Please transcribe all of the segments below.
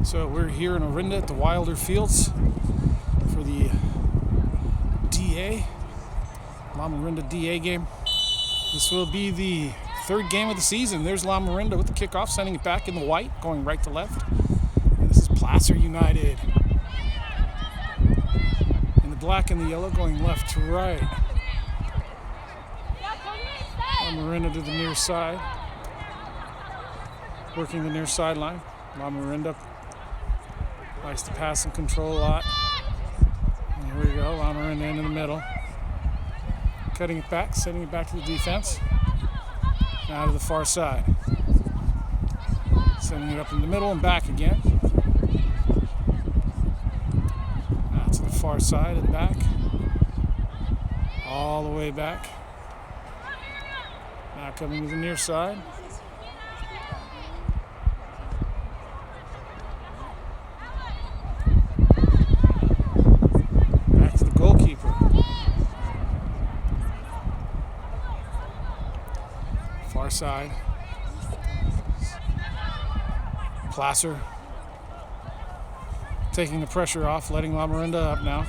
So we're here in Lamorinda at the Wilder Fields for the Lamorinda DA game. This will be the third game of the season. There's Lamorinda with the kickoff, sending it back in the white, going right to left. And this is Placer United in the black and the yellow, going left to right. Lamorinda to the near side, working the near sideline. Lamorinda likes to pass and control a lot. And here we go, Lamorinda into the middle. Cutting it back, sending it back to the defense. Now to the far side. Sending it up in the middle and back again. Now to the far side and back. All the way back. Now coming to the near side. Back to the goalkeeper. Far side. Placer taking the pressure off, letting Lamorinda up now.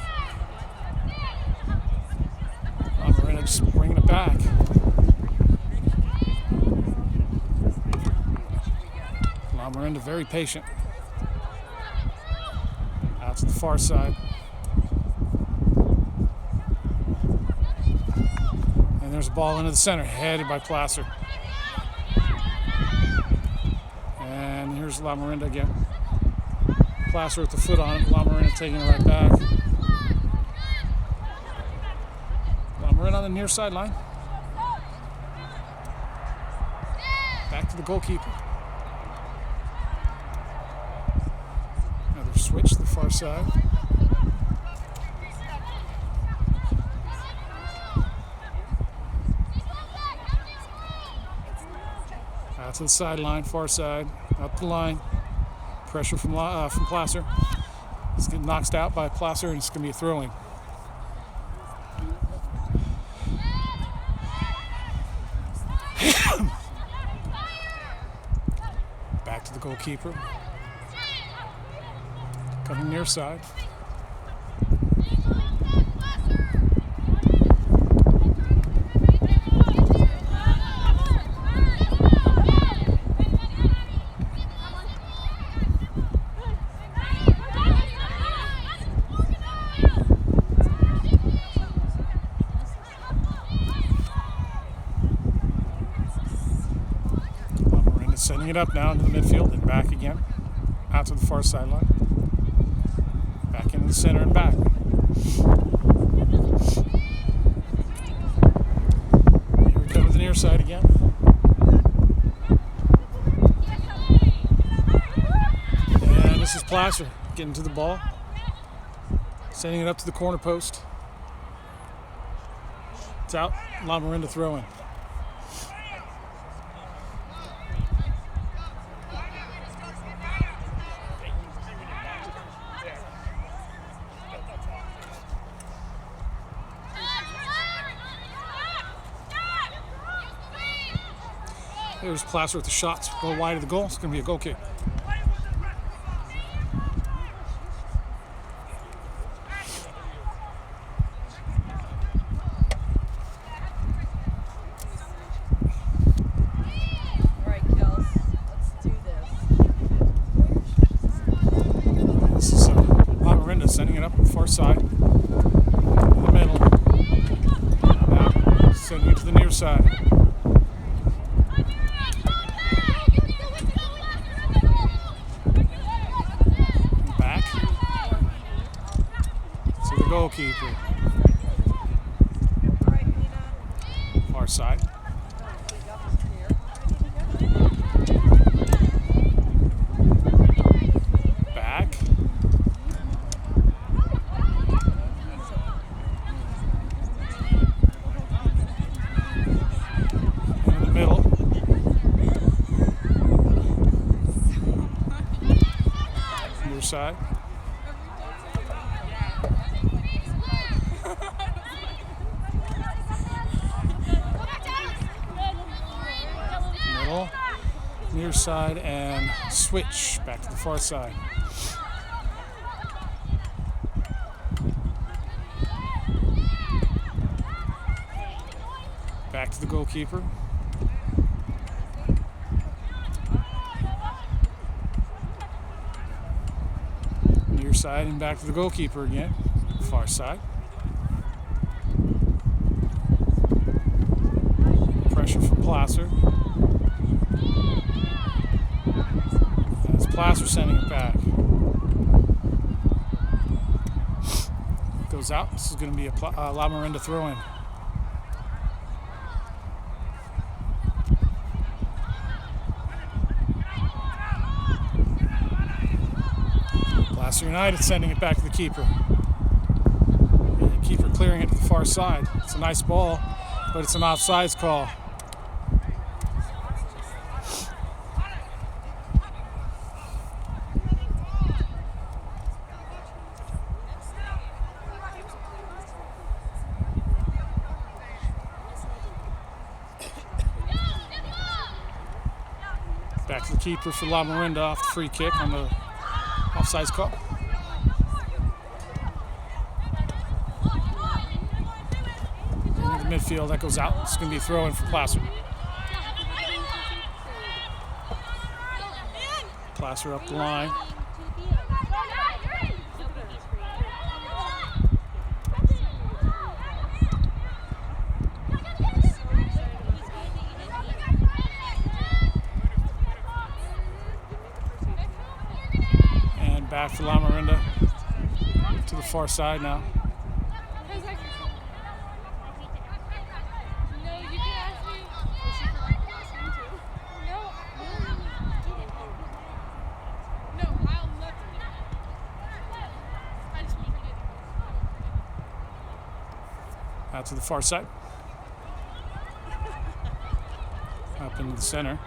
Lamorinda just bringing it back. Lamorinda very patient. Out to the far side. And there's a ball into the center, headed by Placer. And here's Lamorinda again. Placer with the foot on it. Lamorinda taking it right back. Lamorinda on the near sideline. Back to the goalkeeper. Another switch to the far side. Out to the sideline, far side, up the line. Pressure from Placer. It's getting knocked out by Placer, and it's going to be a throw-in. Back to the goalkeeper. Coming near side. Sending it up now into the midfield and back again. Out to the far sideline. Back into the center and back. Here we come to the near side again. And this is Placer getting to the ball. Sending it up to the corner post. It's out. Lamorinda throw in. There's Placer with the shots. Go wide of the goal. It's going to be a goal kick. All right, Kels. Let's do this. This is Lamorinda sending it up the far side. In the middle. Now sending it to the near side. Goalkeeper. Far side. Back. In the middle. Near side. near side and switch back to the far side. Back to the goalkeeper. Near side and back to the goalkeeper again. Far side. Pressure from Placer. That's Placer sending it back. Goes out. This is going to be a Lamorinda throw-in. Placer United sending it back to the keeper. And the keeper clearing it to the far side. It's a nice ball, but it's an offsides call. Back to the keeper for Lamorinda off the free kick on the offsides call. Into the midfield, that goes out. It's going to be a throw in for Placer. Placer up the line. Back to Lamorinda to the far side now. Out to the far side. Up into the center.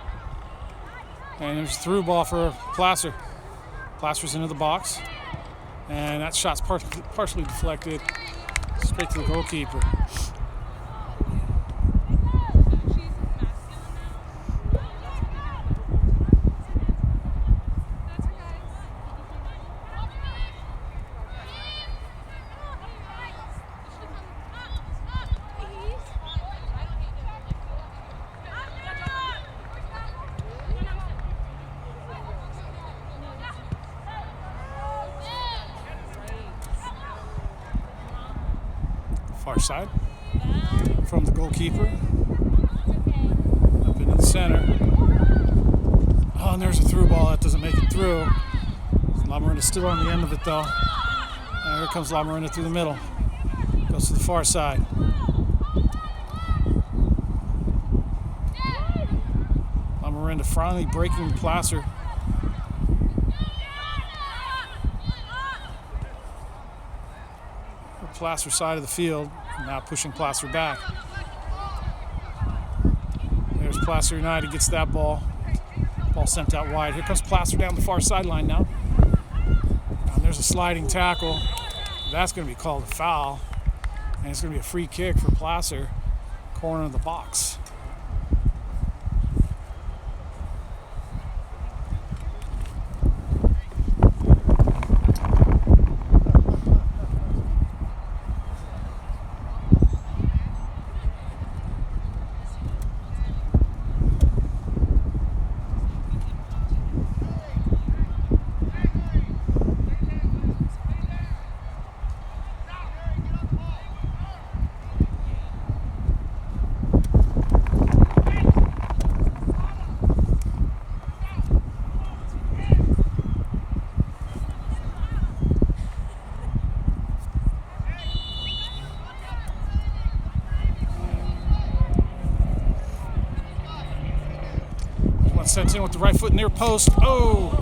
And there's a through ball for Placer. Placer's into the box, and that shot's partially deflected straight to the goalkeeper. Far side from the goalkeeper up into the center. Oh, and there's a through ball that doesn't make it through. Lamorinda still on the end of it though. And here comes Lamorinda through the middle. Goes to the far side. Lamorinda finally breaking Placer. Placer side of the field, now pushing Placer back. There's Placer United, gets that ball. Ball sent out wide. Here comes Placer down the far sideline now. And there's a sliding tackle. That's going to be called a foul. And it's going to be a free kick for Placer, corner of the box. Sets in with the right foot near post. Oh!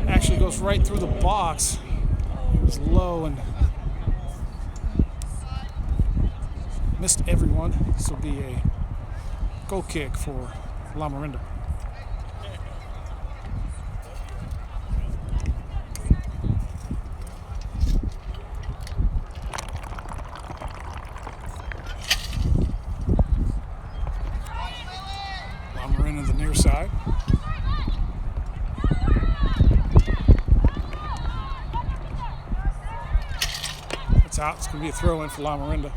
Actually goes right through the box. It was low and missed everyone. This will be a goal kick for Lamorinda. Lamorinda the near side. out. It's going to be a throw in for Lamorinda.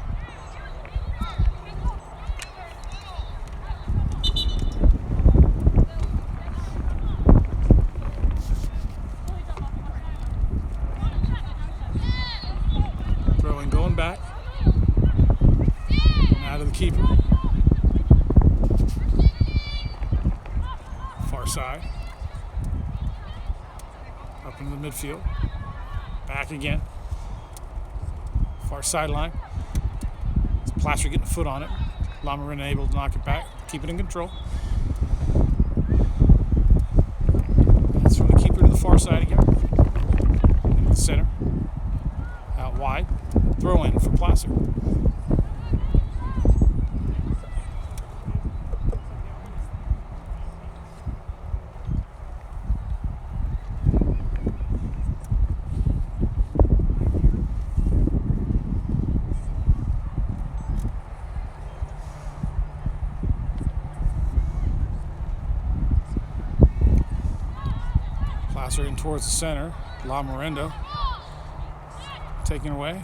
Throw in going back. Out of the keeper. Far side. Up into the midfield. Back again. Far sideline. Placer getting a foot on it. Lamorinda able to knock it back. Keep it in control. It's from the keeper to the far side again. Into the center. Out wide. Throw in for Placer. Placer in towards the center. Lamorinda taking away.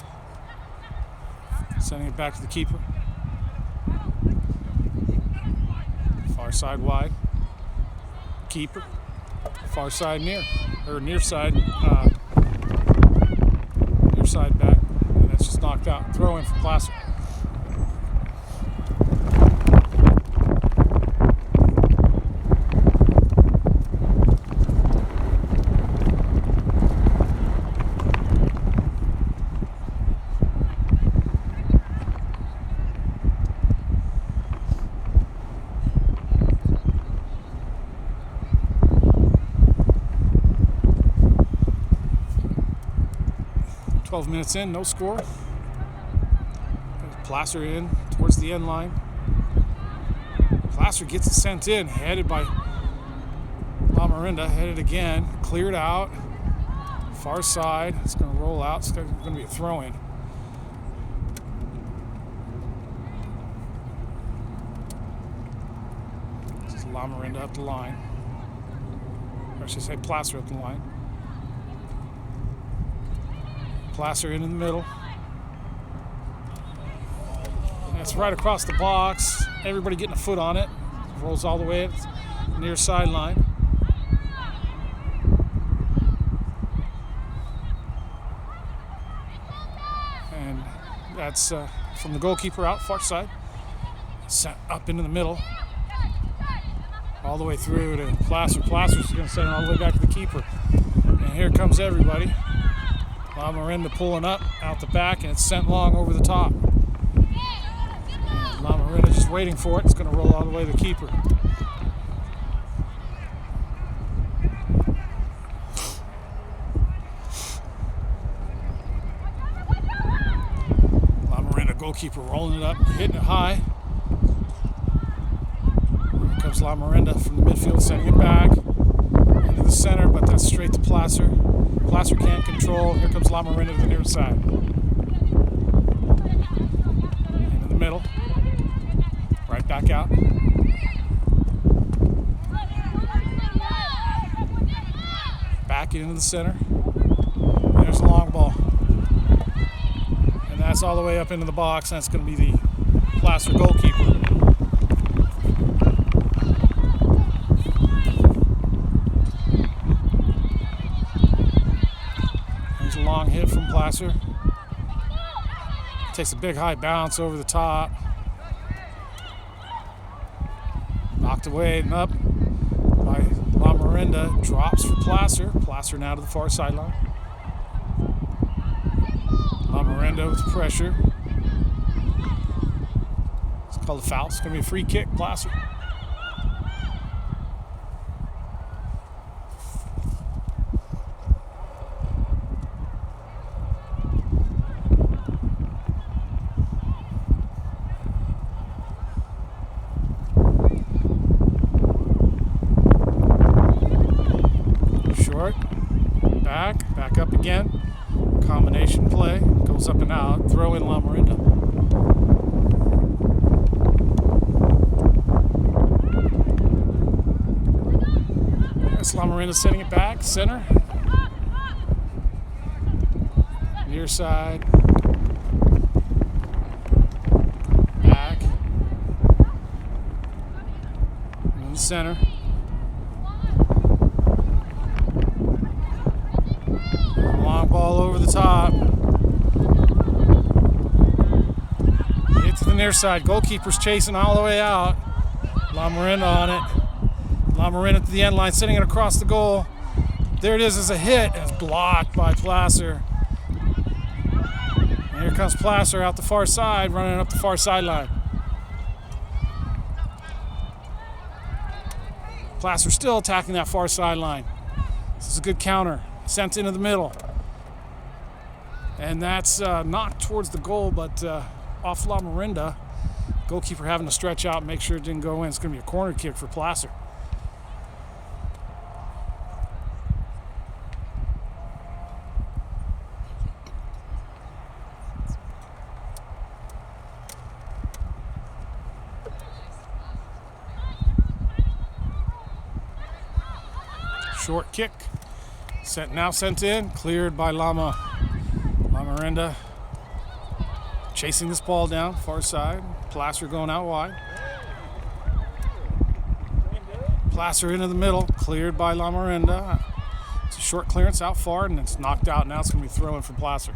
Sending it back to the keeper. Far side wide. Keeper. Far side near. Or near side. Near side back. And that's just knocked out. Throw in for Placer. Minutes in, no score. Placer in towards the end line. Placer gets it sent in, headed by Lamorinda, headed again, cleared out, far side. It's going to roll out. It's going to be a throw in. This is Lamorinda up the line, or I should say Placer up the line. Placer in the middle. That's right across the box. Everybody getting a foot on it. Rolls all the way to the near sideline. And that's from the goalkeeper out far side. Sent up into the middle. All the way through to Placer. Placer's going to send it all the way back to the keeper. And here comes everybody. Lamorinda pulling up out the back, and it's sent long over the top. Lamorinda just waiting for it. It's going to roll all the way to the keeper. Lamorinda goalkeeper rolling it up, hitting it high. Here comes Lamorinda from the midfield, sending it back into the center, but that's straight to Placer. Placer can't control. Here comes Lamorinda to the near side. Into the middle. Right back out. Back into the center. There's a long ball. And that's all the way up into the box. That's going to be the Placer goalkeeper. Long hit from Placer. Takes a big high bounce over the top. Knocked away and up by Lamorinda. Drops for Placer. Placer now to the far sideline. Lamorinda with pressure. It's called a foul. It's going to be a free kick, Placer. Back up again. Combination play. Goes up and out. Throw in Lamorinda. That's Lamorinda setting it back. Center. Near side. center. Long ball over the top. Hit to the near side. Goalkeeper's chasing all the way out. Lamorinda on it. Lamorinda to the end line, sending it across the goal. There it is as a hit. It's blocked by Placer. And here comes Placer out the far side, running up the far sideline. Placer still attacking that far sideline. This is a good counter. Sent into the middle. And that's not towards the goal, but off Lamorinda. Goalkeeper having to stretch out and make sure it didn't go in. It's going to be a corner kick for Placer. Short kick. Now sent in. Cleared by Lamorinda. Chasing this ball down, far side. Placer going out wide. Placer into the middle. Cleared by Lamorinda. It's a short clearance out far, and it's knocked out. Now it's going to be throw in for Placer.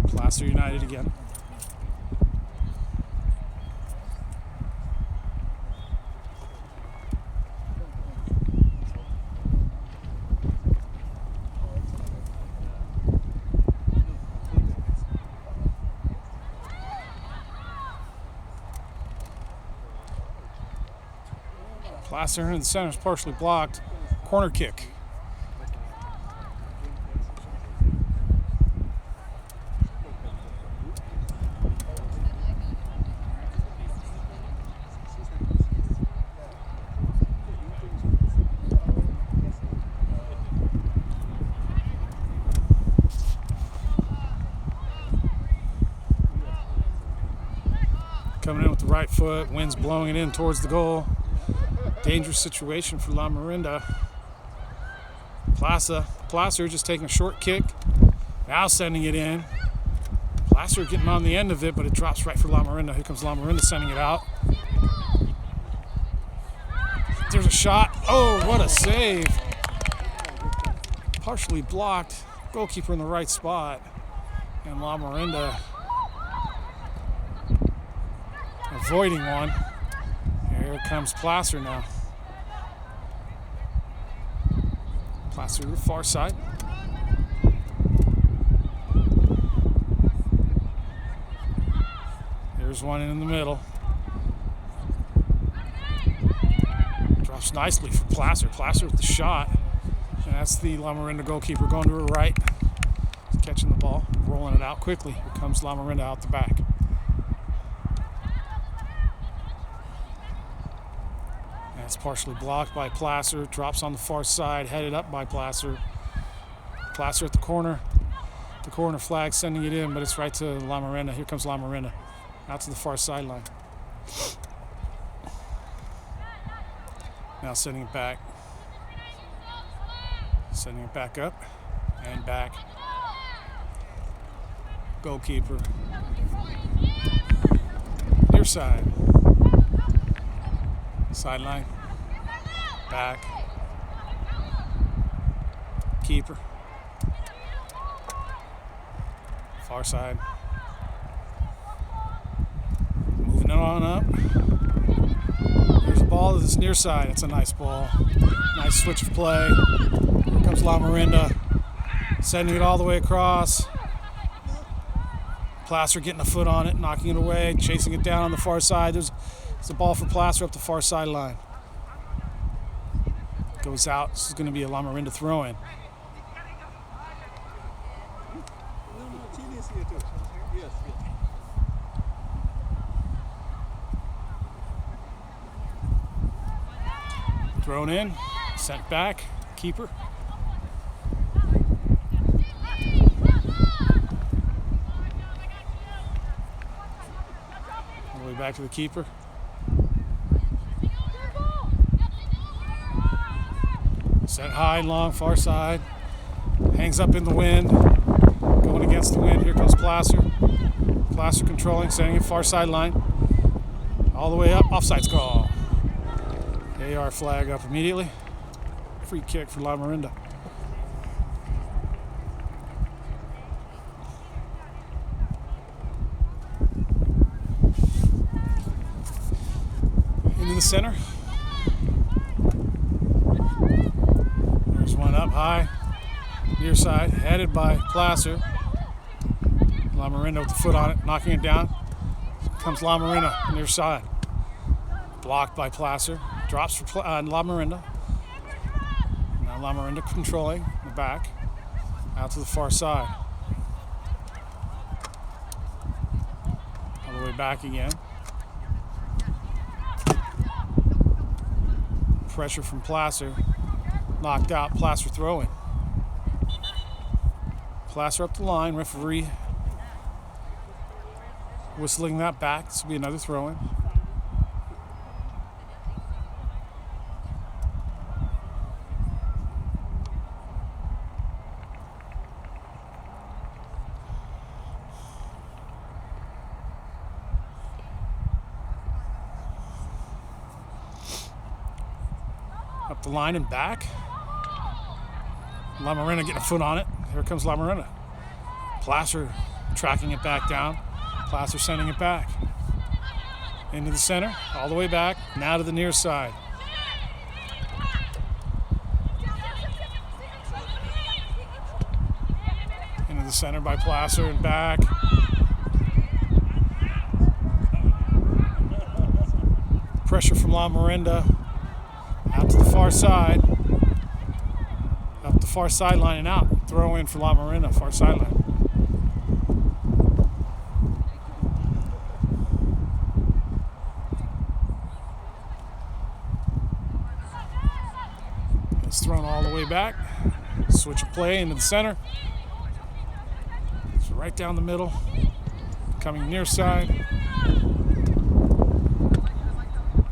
Placer United again. Placer in the center is partially blocked. Corner kick. Coming in with the right foot, wind's blowing it in towards the goal. Dangerous situation for Lamorinda. Placer just taking a short kick, now sending it in. Placer getting on the end of it, but it drops right for Lamorinda. Here comes Lamorinda sending it out. There's a shot. Oh, what a save. Partially blocked. Goalkeeper in the right spot. And Lamorinda avoiding one. Here comes Placer now. Placer to the far side. There's one in the middle. Drops nicely for Placer. Placer with the shot. And that's the Lamorinda goalkeeper going to her right. Catching the ball, rolling it out quickly. Here comes Lamorinda out the back. It's partially blocked by Placer. Drops on the far side, headed up by Placer. Placer at the corner. The corner flag sending it in, but it's right to Lamorinda. Here comes Lamorinda. Out to the far sideline. Now sending it back. Sending it back up and back. Goalkeeper. Near side. Sideline. Back. Keeper. Far side. Moving it on up. There's a ball to this near side. It's a nice ball. Nice switch of play. Here comes Lamorinda. Sending it all the way across. Placer getting a foot on it, knocking it away, chasing it down on the far side. There's a ball for Placer up the far sideline. Goes out. This is going to be a Lamorinda throw-in. Thrown in, sent back, keeper. back to the keeper. Set high and long, far side. Hangs up in the wind. Going against the wind. Here comes Placer. Placer controlling, sending it far sideline. All the way up. Offside's call. AR flag up immediately. Free kick for Lamorinda. Into the center. There's one up high. Near side. Headed by Placer. Lamorinda with the foot on it. Knocking it down. Comes Lamorinda near side. Blocked by Placer. Drops for Lamorinda. Now Lamorinda controlling the back. Out to the far side. All the way back again. Pressure from Placer. Knocked out. Placer throwing. Placer up the line. Referee whistling that back. This will be another throw-in. Up the line and back. Lamorinda getting a foot on it. Here comes Lamorinda. Placer tracking it back down. Placer sending it back. Into the center, all the way back, now to the near side. Into the center by Placer and back. Pressure from Lamorinda. Out to the far side. Up the far sideline and out. Throw in for Lamorinda, far sideline. It's thrown all the way back. Switch of play into the center. It's right down the middle. Coming near side.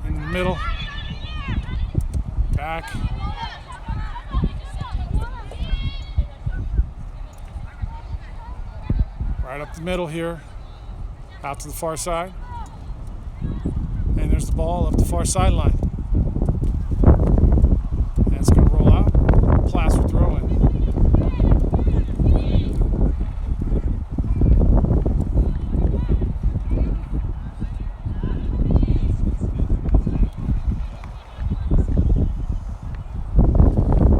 In the middle. Back. Right up the middle here. Out to the far side. And there's the ball up the far sideline. And it's going to roll out. Placer throwing.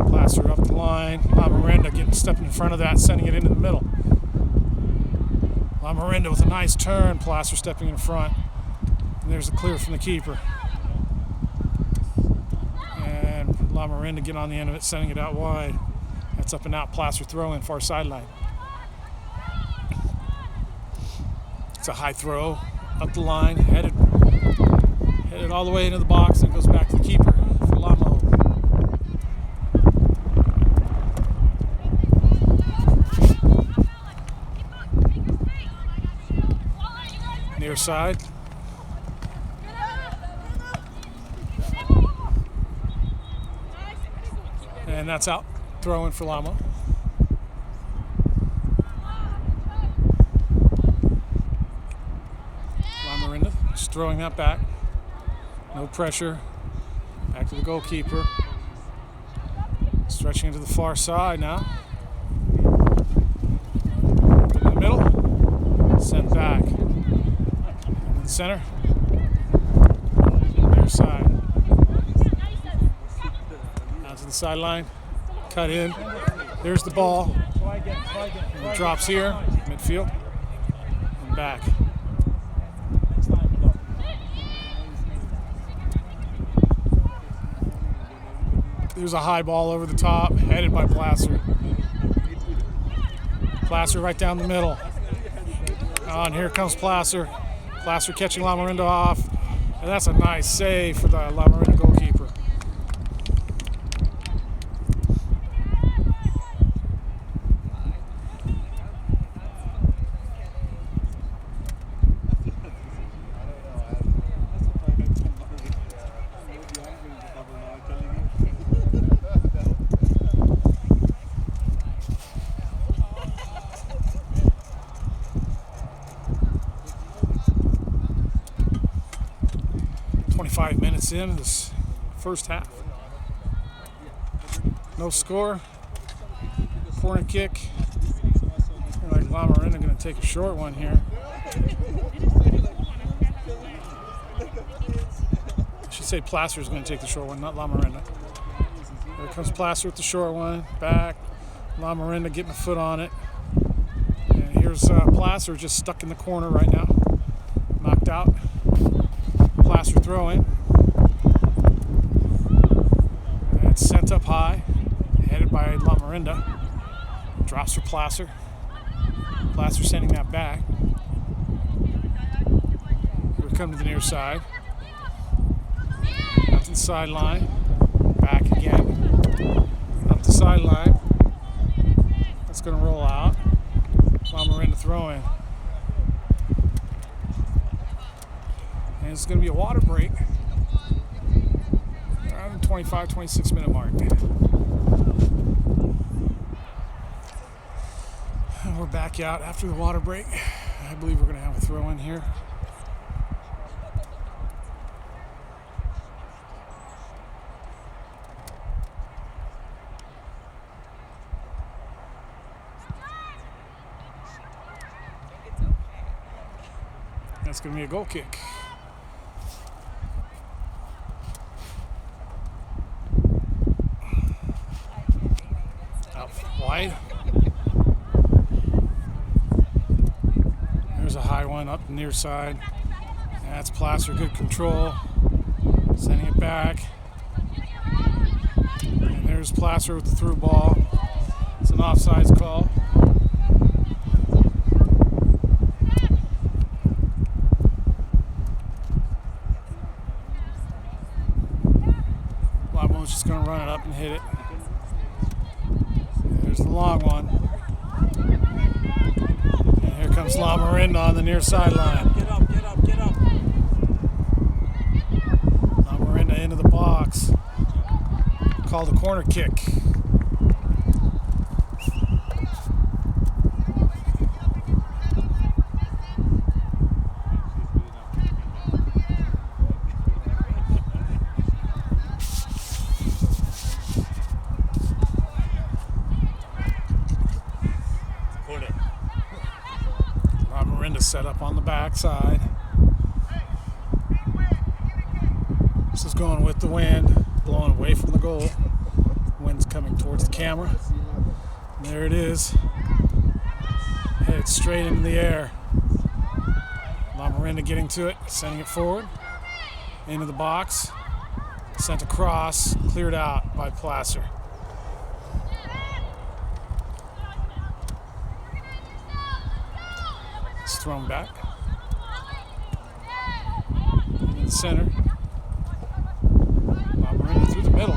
Placer up the line. Lamorinda getting stepping in front of that, sending it into the middle. Lamorinda with a nice turn. Placer stepping in front. And there's a clear from the keeper. And Lamorinda getting on the end of it, sending it out wide. That's up and out. Placer throwing far sideline. It's a high throw up the line, headed all the way into the box, and goes back to the keeper for Lamo. Near side. And that's out. Throw in for Lamo. Lamorinda just throwing that back. No pressure. Back to the goalkeeper. Stretching into the far side now. In the middle. Sent back. In the center. Near side. Out to the sideline. Cut in. There's the ball. And it drops here. Midfield. And back. There's a high ball over the top, headed by Placer. Placer right down the middle. And here comes Placer. Placer catching Lamorinda off. And that's a nice save for the Lamorinda goalkeeper. 25 minutes in this first half. No score. Corner kick. Looks like Lamorinda going to take a short one here. I should say Placer is going to take the short one, not Lamorinda. Here comes Placer with the short one. Back. Lamorinda getting a foot on it. And here's Placer just stuck in the corner right now. Knocked out. Placer throwing. And it's sent up high. Headed by Lamorinda. Drops for Placer. Placer sending that back. Here we come to the near side. Up to the sideline. Back again. Up the sideline. That's going to roll out. Lamorinda throwing. And it's going to be a water break. Around the 25-26 minute mark. And we're back out after the water break. I believe we're going to have a throw in here. That's going to be a goal kick. Out wide. There's a high one up the near side. That's Placer, good control. Sending it back. And there's Placer with the through ball. It's an offsides call. Lamo's just going to run it up and hit it. There's the long one. And here comes Lamorinda on the near sideline. Get up, get up, get up. Lamorinda into the box. Called a corner kick. Lamorinda set up on the backside. This is going with the wind, blowing away from the goal. Wind's coming towards the camera. And there it is. Headed straight into the air. Lamorinda getting to it, sending it forward. Into the box. Sent across, cleared out by Placer. It's thrown back. In the center. Lamorinda through the middle.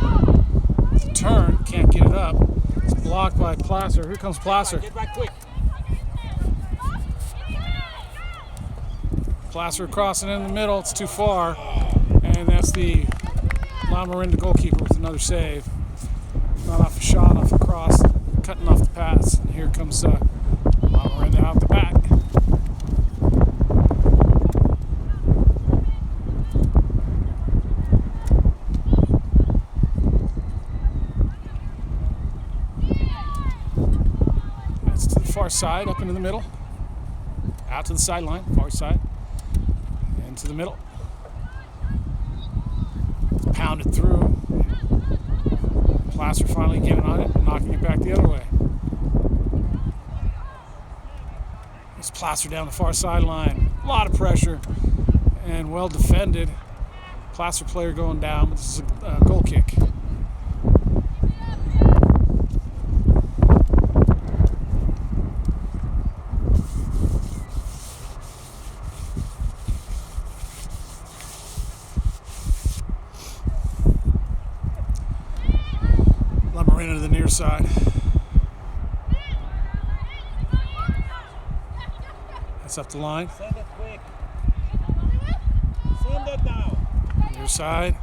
With a turn, can't get it up. It's blocked by Placer. Here comes Placer. Get back quick. Placer crossing in the middle. It's too far. And that's the Lamorinda goalkeeper with another save. Not off a shot, off a cross. Cutting off the pass. And here comes Lamorinda out the back. Far side, up into the middle, out to the sideline, far side, into the middle. It's pounded through. Placer finally getting on it, knocking it back the other way. It's Placer down the far sideline. A lot of pressure and well defended. Placer player going down, but this is a goal kick. Lamorinda to the near side. That's up the line. Send it quick. Send it now. Near side.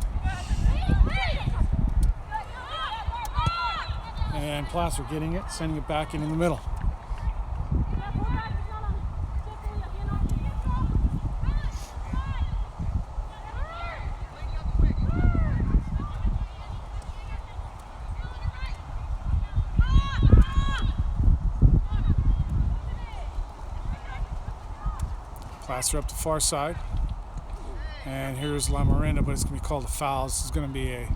And Placer getting it, sending it back into the middle. Placer up the far side. And here's Lamorinda, but it's going to be called a foul. This is going to be a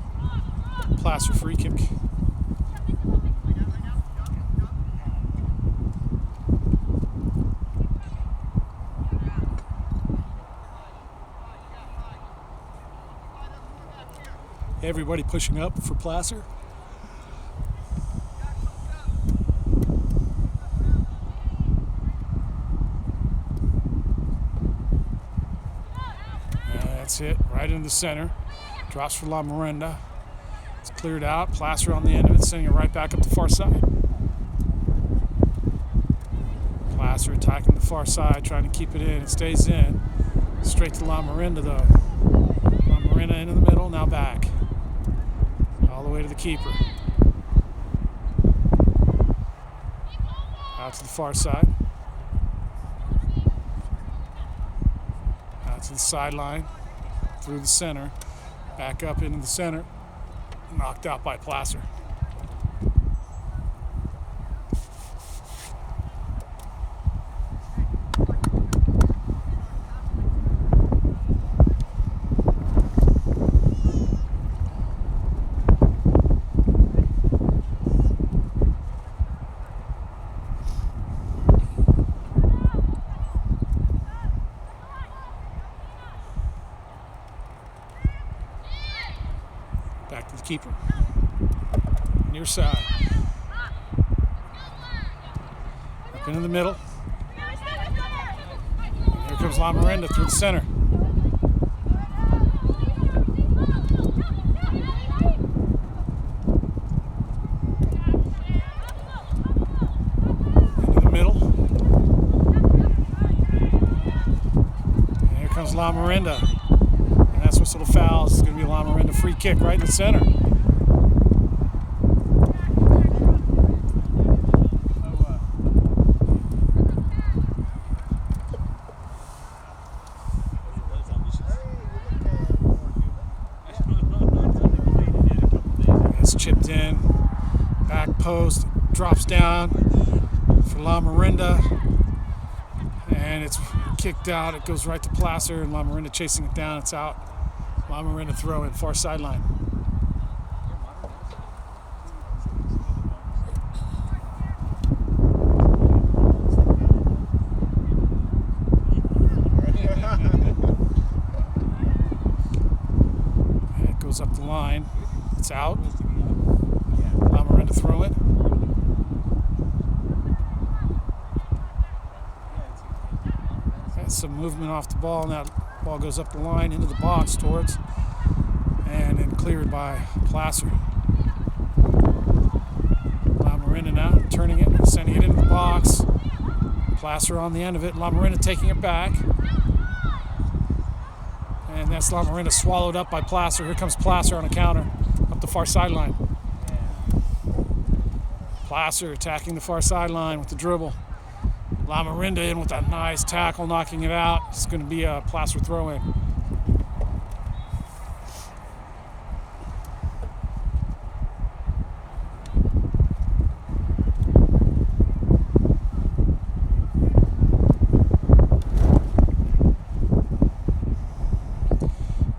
Placer free kick. Everybody pushing up for Placer. That's it, right in the center. Drops for Lamorinda. It's cleared out. Placer on the end of it, sending it right back up the far side. Placer attacking the far side, trying to keep it in. It stays in. Straight to Lamorinda, though. Lamorinda into the middle, now back. All the way to the keeper. Out to the far side. Out to the sideline. Through the center. Back up into the center. Knocked out by Placer. Back to the keeper. Near side. Up into the middle. And here comes Lamorinda through the center. Into the middle. And here comes Lamorinda. And that's whistle to fouls. It's going to be a Lamorinda free kick right in the center. It's chipped in. Back post. Drops down for Lamorinda. And it's kicked out. It goes right to Placer, and Lamorinda chasing it down. It's out. Lamorinda throw in far sideline. And it goes up the line. It's out. Lamorinda throw it. Some movement off the ball, and that ball goes up the line into the box towards, and then cleared by Placer. Lamorinda now turning it, sending it into the box. Placer on the end of it. Lamorinda taking it back, and that's Lamorinda swallowed up by Placer. Here comes Placer on a counter up the far sideline. Placer attacking the far sideline with the dribble. Lamorinda in with a nice tackle, knocking it out. It's going to be a Placer throw-in.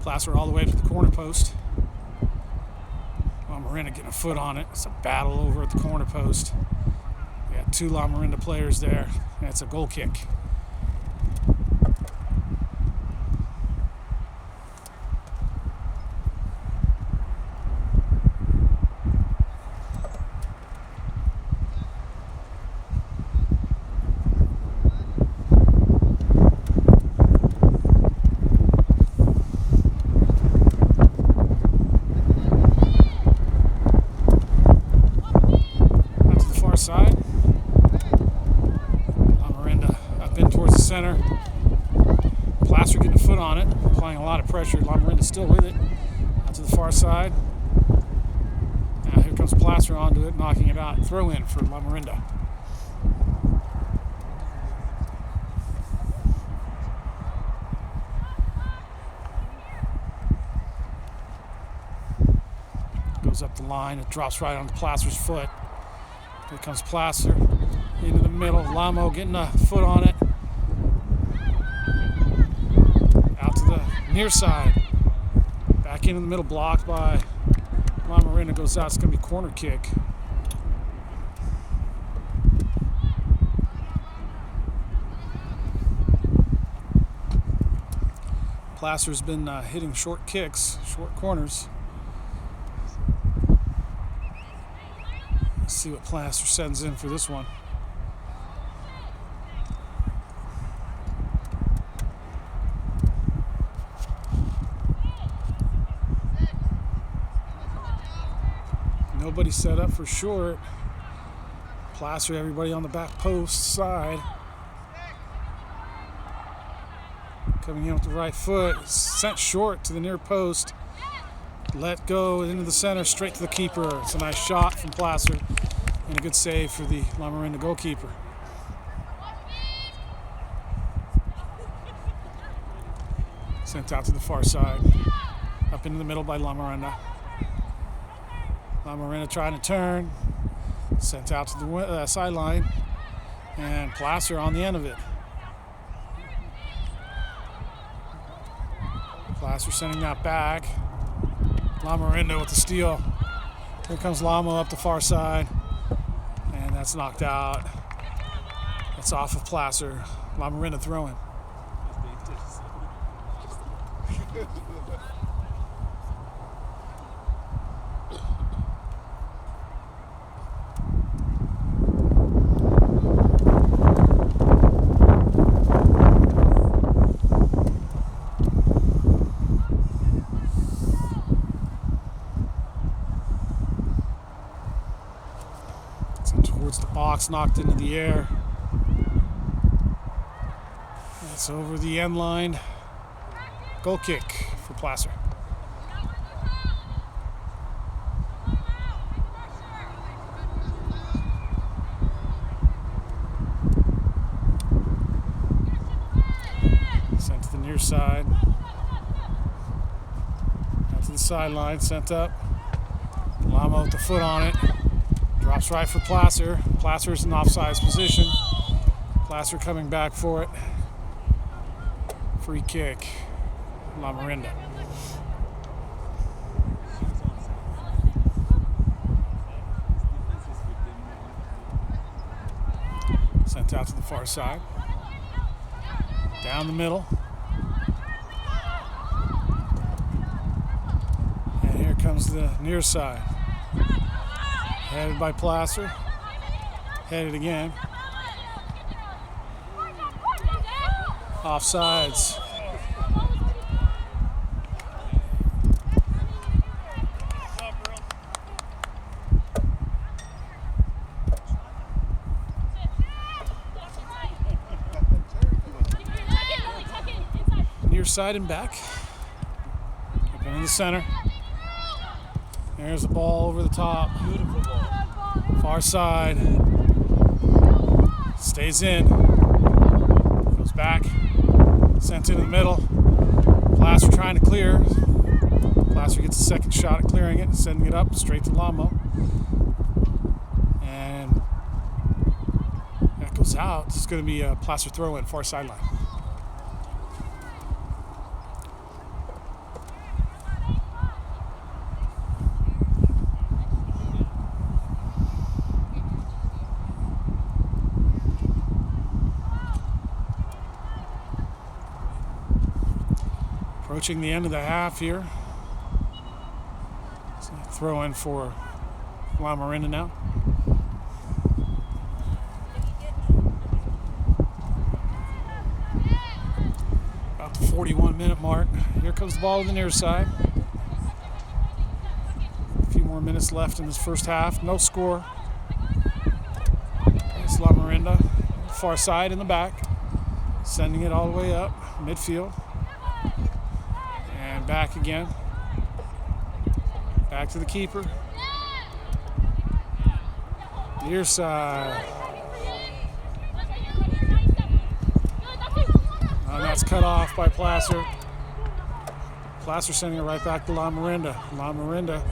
Placer all the way to the corner post. Lamorinda getting a foot on it. It's a battle over at the corner post. We got two Lamorinda players there. That's a goal kick. Out to the far side. Towards the center. Placer getting a foot on it, applying a lot of pressure. Lamorinda still with it. Out to the far side. Now here comes Placer onto it, knocking it out. Throw in for Lamorinda. Goes up the line. It drops right onto Placer's foot. Here comes Placer into the middle. Lamo getting a foot on it. near side. Back into the middle, blocked by Lamorinda, goes out. It's going to be corner kick. Placer's been hitting short kicks, short corners. Let's see what Placer sends in for this one. Nobody set up for short. Placer, everybody on the back post side. Coming in with the right foot, sent short to the near post. Let go into the center, straight to the keeper. It's a nice shot from Placer and a good save for the Lamorinda goalkeeper. Sent out to the far side, up into the middle by Lamorinda. Lamorinda trying to turn, sent out to the sideline, and Placer on the end of it. Placer sending that back. Lamorinda with the steal. Here comes Lamo up the far side, and that's knocked out. That's off of Placer. Lamorinda throwing. Towards the box, knocked into the air. That's over the end line. Goal kick for Placer. Sent to the near side. Out to the sideline, sent up. Lamo with the foot on it. Drops right for Placer. Placer's in offsides position. Placer coming back for it. Free kick. Lamorinda. Sent out to the far side. Down the middle. And here comes the near side. Headed by Placer. Headed again. Offsides. Near side and back. Up in the center. There's the ball over the top. Beautiful ball. Far side. Stays in. Goes back. Sent into the middle. Placer trying to clear. Placer gets a second shot at clearing it, sending it up straight to Lamo. And that goes out. It's going to be a Placer throw in, far sideline. Approaching the end of the half here. So throw in for Lamorinda now. About the 41-minute mark. Here comes the ball to the near side. A few more minutes left in this first half. No score. It's Lamorinda. Far side in the back. Sending it all the way up. Midfield. And back again. Back to the keeper. Near side. And that's cut off by Placer. Placer sending it right back to Lamorinda. Lamorinda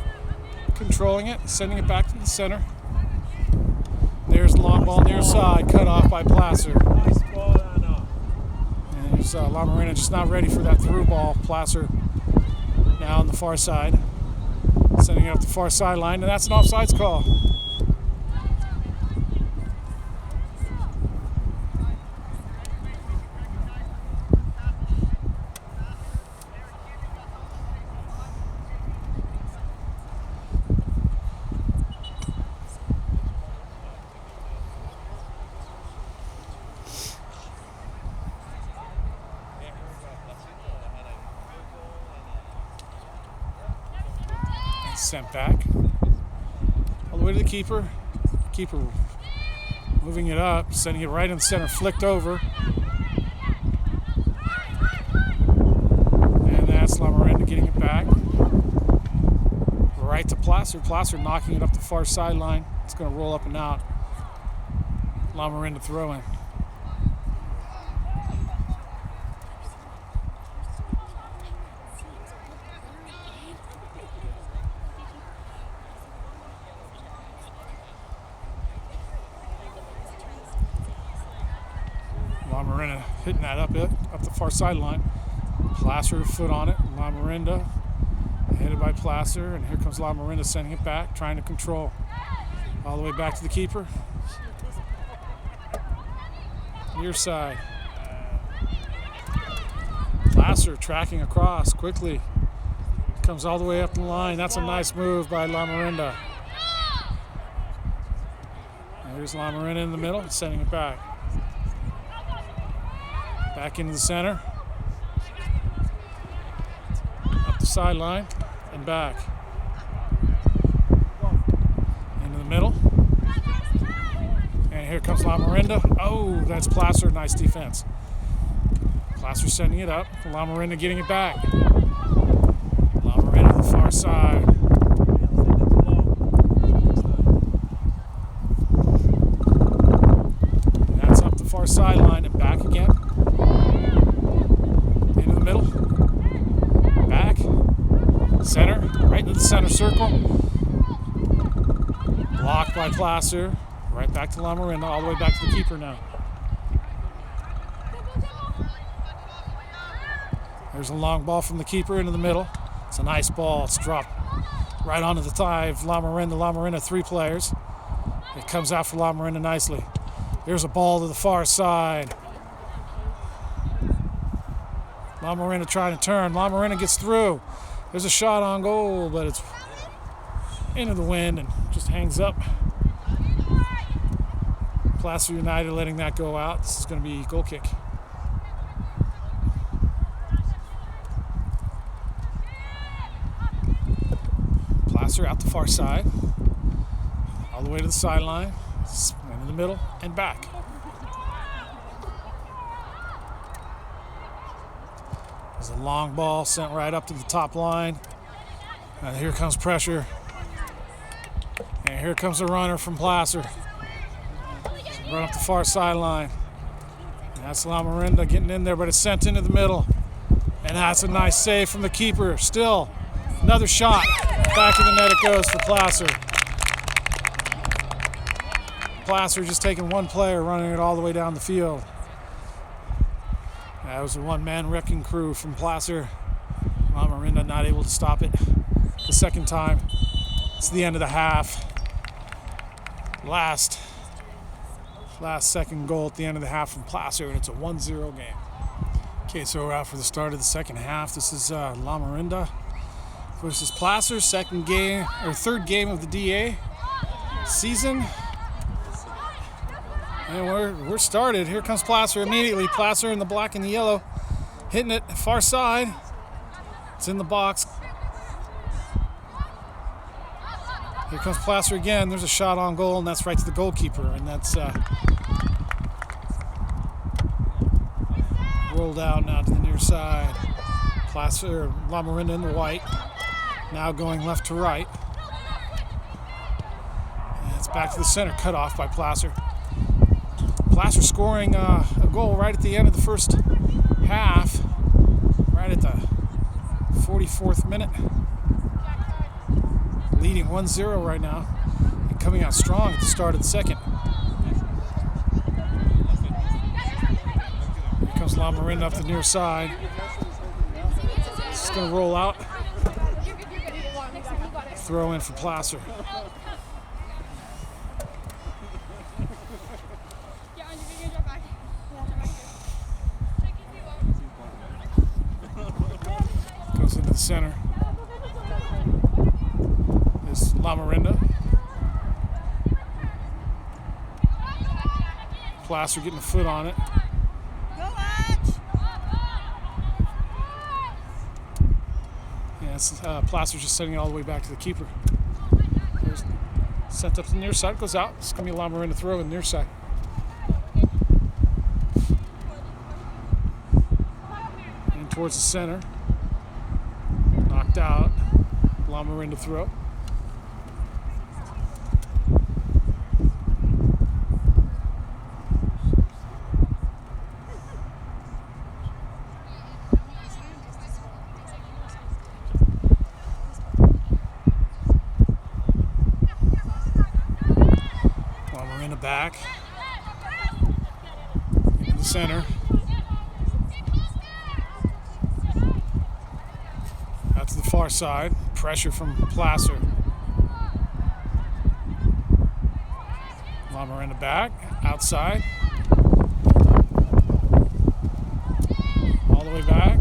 controlling it, sending it back to the center. There's the long ball near side, cut off by Placer. Nice ball, Anna. And there's comes Lamorinda, just not ready for that through ball. Placer now on the far side, sending it up the far sideline, and that's an offsides call. Sent back all the way to the keeper. Keeper moving it up, sending it right in the center, flicked over, and that's Lamorinda getting it back right to Placer. Placer knocking it up the far sideline. It's going to roll up and out. Lamorinda throwing. Lamorinda hitting that up the far sideline. Placer foot on it. Lamorinda headed by Placer, and here comes Lamorinda sending it back, trying to control all the way back to the keeper. Near side. Placer tracking across quickly. Comes all the way up the line. That's a nice move by Lamorinda. Here's Lamorinda in the middle, sending it back. Back into the center. Up the sideline and back. Into the middle. And here comes Lamorinda. Oh, that's Placer. Nice defense. Placer sending it up. Lamorinda getting it back. Lamorinda to the far side. And that's up the far sideline and back again. Into the middle. Back. Center. Right into the center circle. Blocked by Placer. Right back to Lamorinda, all the way back to the keeper now. There's a long ball from the keeper into the middle. It's a nice ball. It's dropped right onto the thigh of Lamorinda. Lamorinda, 3 players. It comes out for Lamorinda nicely. Here's a ball to the far side. Lamorinda trying to turn. Lamorinda gets through. There's a shot on goal, but it's into the wind and just hangs up. Placer United letting that go out. This is going to be goal kick. Placer out the far side, all the way to the sideline, into the middle, and back. There's a long ball sent right up to the top line. And here comes pressure. And here comes a runner from Placer. Run up the far sideline. And that's Lamorinda getting in there, but it's sent into the middle. And that's a nice save from the keeper. Still, another shot. Back in the net it goes for Placer. Placer just taking one player, running it all the way down the field. That was a one-man wrecking crew from Placer. Lamorinda not able to stop it the second time. It's the end of the half. Last second goal at the end of the half from Placer, and it's a 1-0 game. Okay, so we're out for the start of the second half. This is Lamorinda versus Placer, third game of the DA season. And we're started. Here comes Placer immediately. Placer in the black and the yellow, hitting it far side. It's in the box. Here comes Placer again. There's a shot on goal, and that's right to the goalkeeper. And that's rolled out now to the near side. Placer, Lamorinda in the white. Now going left to right. And it's back to the center, cut off by Placer. Placer scoring a goal right at the end of the first half, right at the 44th minute. Leading 1-0 right now, and coming out strong at the start of the second. Here comes Lamorinda up the near side. It's going to roll out. Throw in for Placer. Goes into the center. Is Lamorinda. Placer getting a foot on it. Yeah, Placer's just sending it all the way back to the keeper. There's sent up to the near side, goes out. It's going to be a Lamorinda throw in the near side. And towards the center. Knocked out. Lamorinda throw. Lamorinda back. In the center. Out to the far side. Pressure from Placer. Lamorinda back. Outside. All the way back.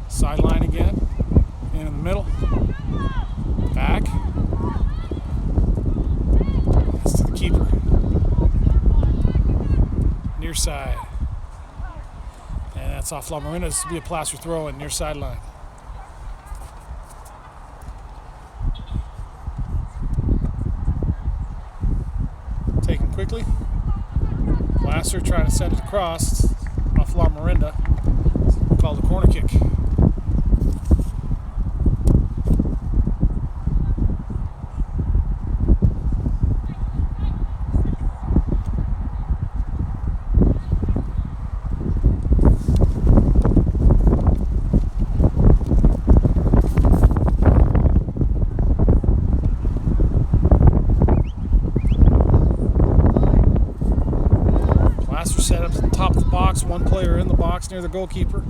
Sideline again. In the middle. Back. That's to the keeper. Near side. And that's off Lamorinda. This will be a Placer throw in near sideline. Taken quickly. Placer trying to send it across off Lamorinda. Called a corner kick. Set up at the top of the box, one player in the box near the goalkeeper.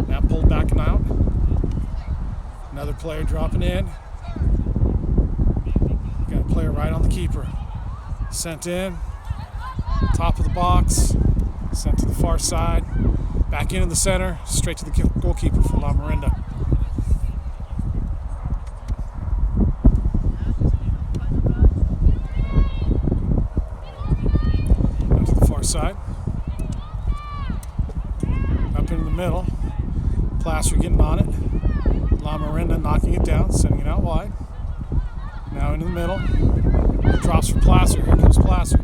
Now pulled back and out. Another player dropping in. Got a player right on the keeper. Sent in. Top of the box. Sent to the far side. Back into the center. Straight to the goalkeeper for Lamorinda. Side. Up into the middle. Placer getting on it. Lamorinda knocking it down, sending it out wide. Now into the middle. It drops for Placer. Here comes Placer.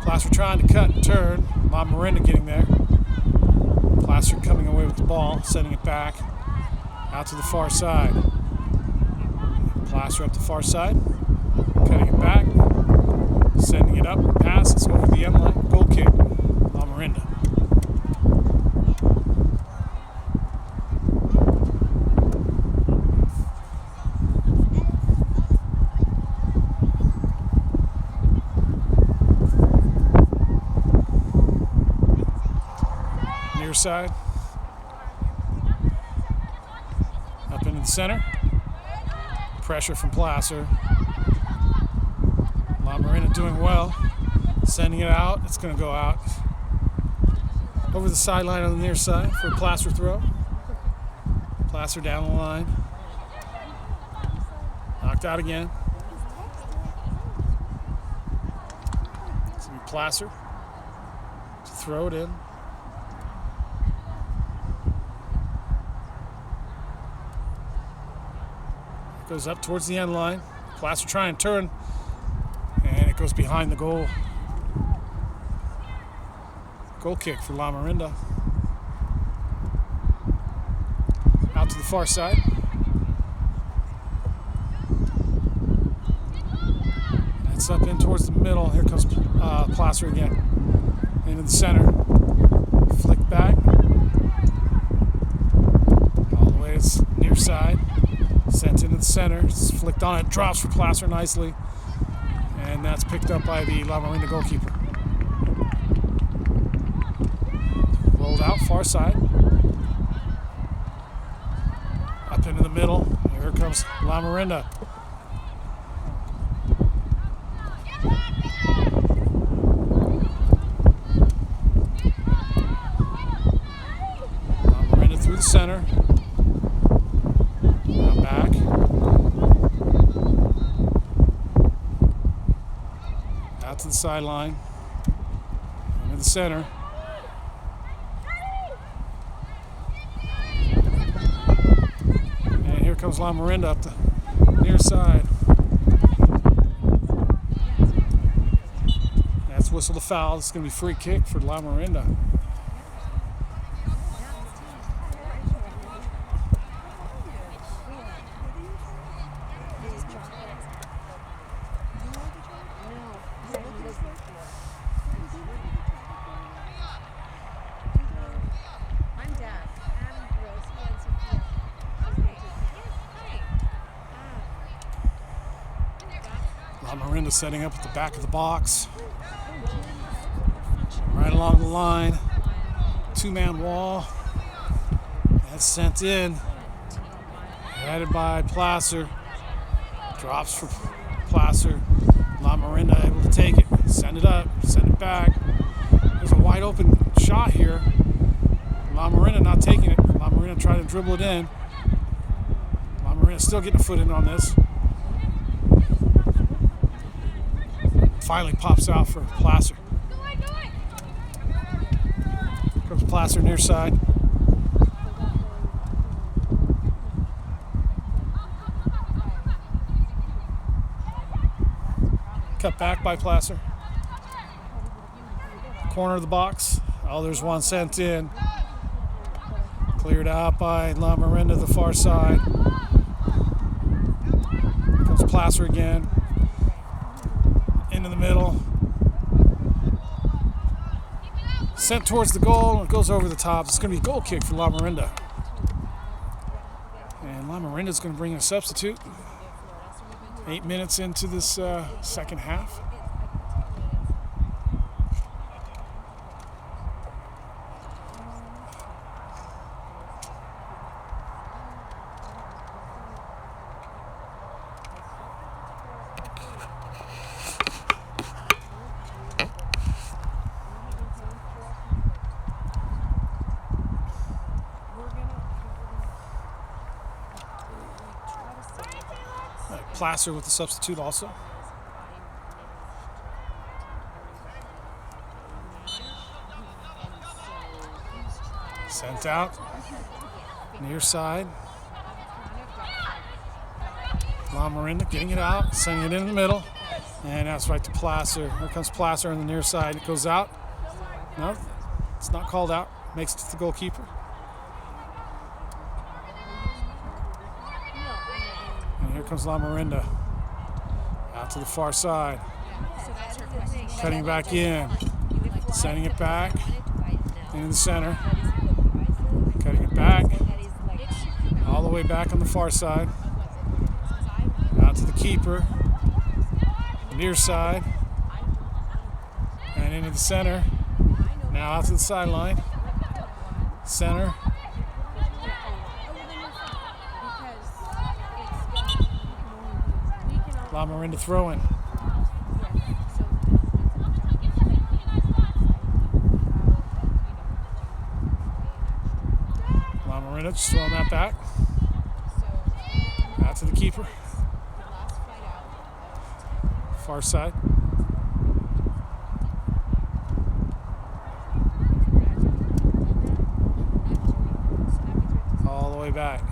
Placer trying to cut and turn. Lamorinda getting there. Placer coming away with the ball, sending it back out to the far side. Placer up the far side. Cutting it back. Sending it up, pass, it's over the end line, goal kick, Lamorinda. Near side, up into the center, pressure from Placer. Lamorinda doing well, sending it out. It's going to go out over the sideline on the near side for a Placer throw. Placer down the line. Knocked out again. It's going to be Placer to throw it in. It goes up towards the end line. Placer trying to turn. And it goes behind the goal. Goal kick for Lamorinda. Out to the far side. It's up in towards the middle. Here comes Placer again. Into the center. Flick back. All the way to the near side. Sent into the center. It's flicked on it. Drops for Placer nicely. And that's picked up by the Lamorinda goalkeeper. Pulled out, far side. Up into the middle. Here comes Lamorinda. Lamorinda through the center. Now back. Out to the sideline. Into the center. And here comes Lamorinda up the near side. That's whistled a foul. It's going to be free kick for Lamorinda. Lamorinda setting up at the back of the box. Right along the line. Two-man wall. That's sent in. Headed by Placer. Drops for Placer. Lamorinda able to take it. Send it up. Send it back. There's a wide open shot here. Lamorinda not taking it. Lamorinda trying to dribble it in. Lamorinda still getting a foot in on this. Finally pops out for Placer. Comes Placer near side. Cut back by Placer. Corner of the box. Oh, there's one sent in. Cleared out by Lamorinda, the far side. Comes Placer again. Into the middle. Sent towards the goal, and it goes over the top. It's going to be a goal kick for Lamorinda. And Lamorinda's going to bring in a substitute. 8 minutes into this second half. Placer with the substitute also. Sent out. Near side. Lamorinda getting it out, sending it in the middle. And that's right to Placer. Here comes Placer on the near side. It goes out. No, it's not called out. Makes it to the goalkeeper. Here comes Lamorinda. Out to the far side. Cutting back in. Sending it back. Into the center. Cutting it back. All the way back on the far side. Out to the keeper. Near side. And into the center. Now out to the sideline. Center. Lamorinda throwing. Lamorinda just throwing that back. Out to the keeper. Far side. All the way back.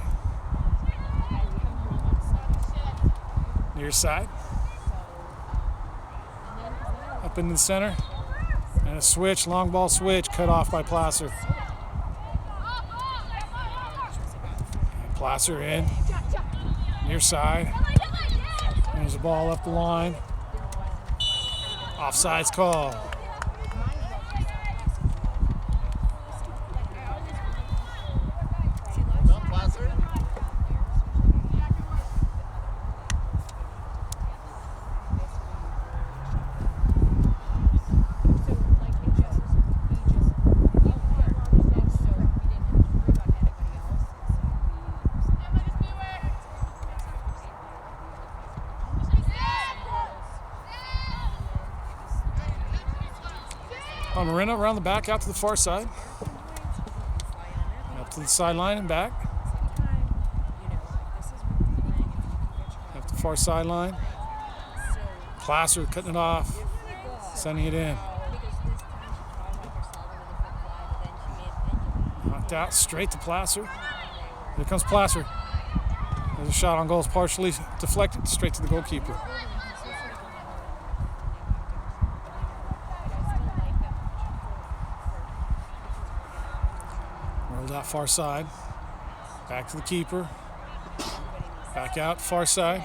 Near side. Up into the center. And a switch, long ball switch, cut off by Placer. Placer in. Near side. There's a ball up the line. Offside's call. Lamorinda around the back out to the far side. Up to the sideline and back. Up the far sideline. Placer cutting it off, sending it in. Knocked out straight to Placer. Here comes Placer. There's a shot on goal, it's partially deflected straight to the goalkeeper. Rolled out far side. Back to the keeper. Back out far side.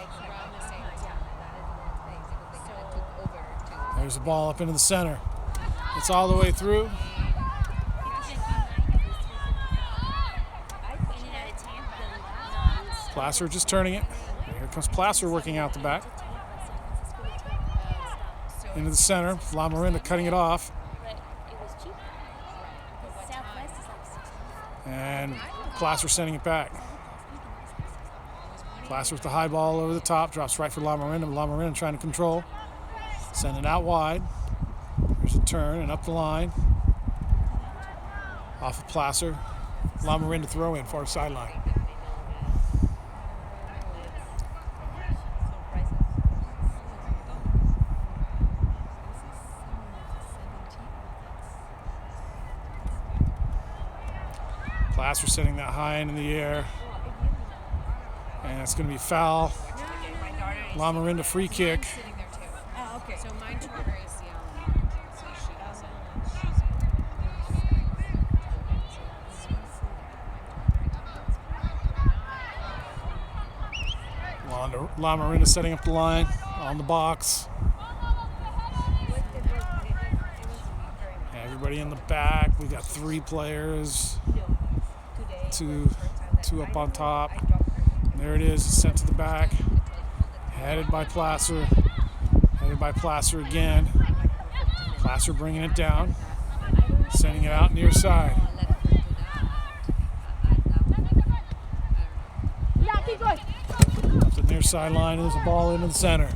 There's the ball up into the center. It's all the way through. Placer just turning it. Here comes Placer working out the back. Into the center. Lamorinda cutting it off. And Placer sending it back. Placer with the high ball over the top. Drops right for Lamorinda. Lamorinda trying to control. Send it out wide. There's a turn and up the line. Off of Placer. Lamorinda throw in far sideline. Placer sending that high into the air. And it's going to be foul. Lamorinda free kick. So mine tore her ACL, so she doesn't. Lamorinda setting up the line on the box. Everybody in the back. We got 3 players. Two up on top. There it is, sent to the back. Headed by Placer. Headed by Placer again. Placer bringing it down. Sending it out near side. Up the near sideline, there's a ball into the center.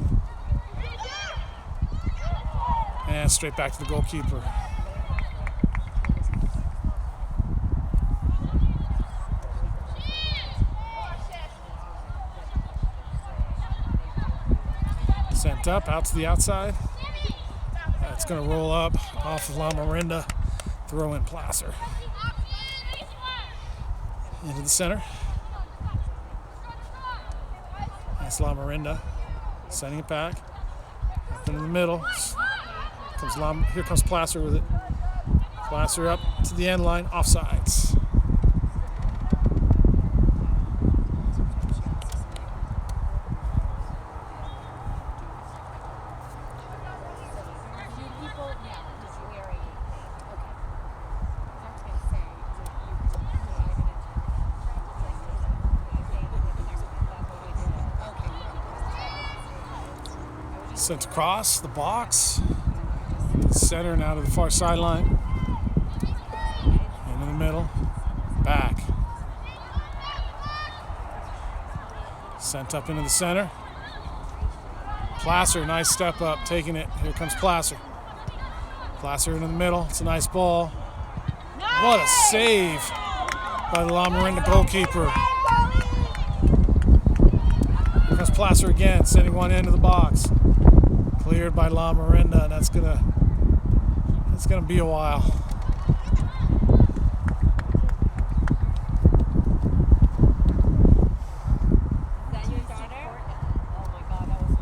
And straight back to the goalkeeper. Sent up, out to the outside. That's going to roll up off of Lamorinda. Throw in Placer. Into the center. That's Lamorinda. Sending it back. Up into the middle. Here comes Placer with it. Placer up to the end line, offsides. Sent across the box, center and out of the far sideline, into the middle, back. Sent up into the center. Placer, nice step up, taking it. Here comes Placer. Placer into the middle, it's a nice ball. What a save by the Lamorinda goalkeeper. Here comes Placer again, sending one into the box. Cleared by Lamorinda, and that's gonna be a while. Is that your daughter? Oh my God, that was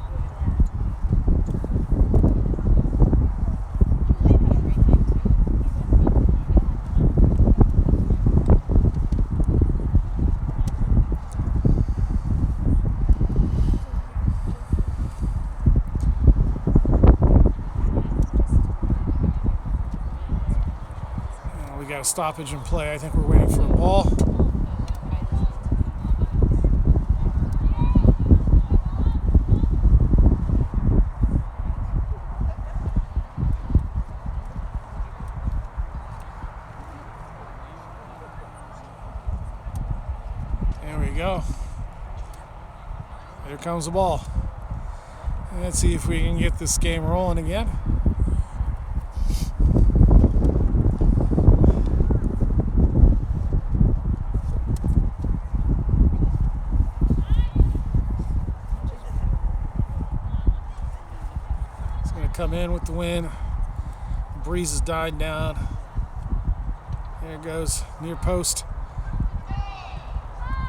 We got a stoppage in play. I think we're waiting for a ball. There we go. Here comes the ball. Let's see if we can get this game rolling again. come in with the wind. The breeze has died down. There it goes, near post.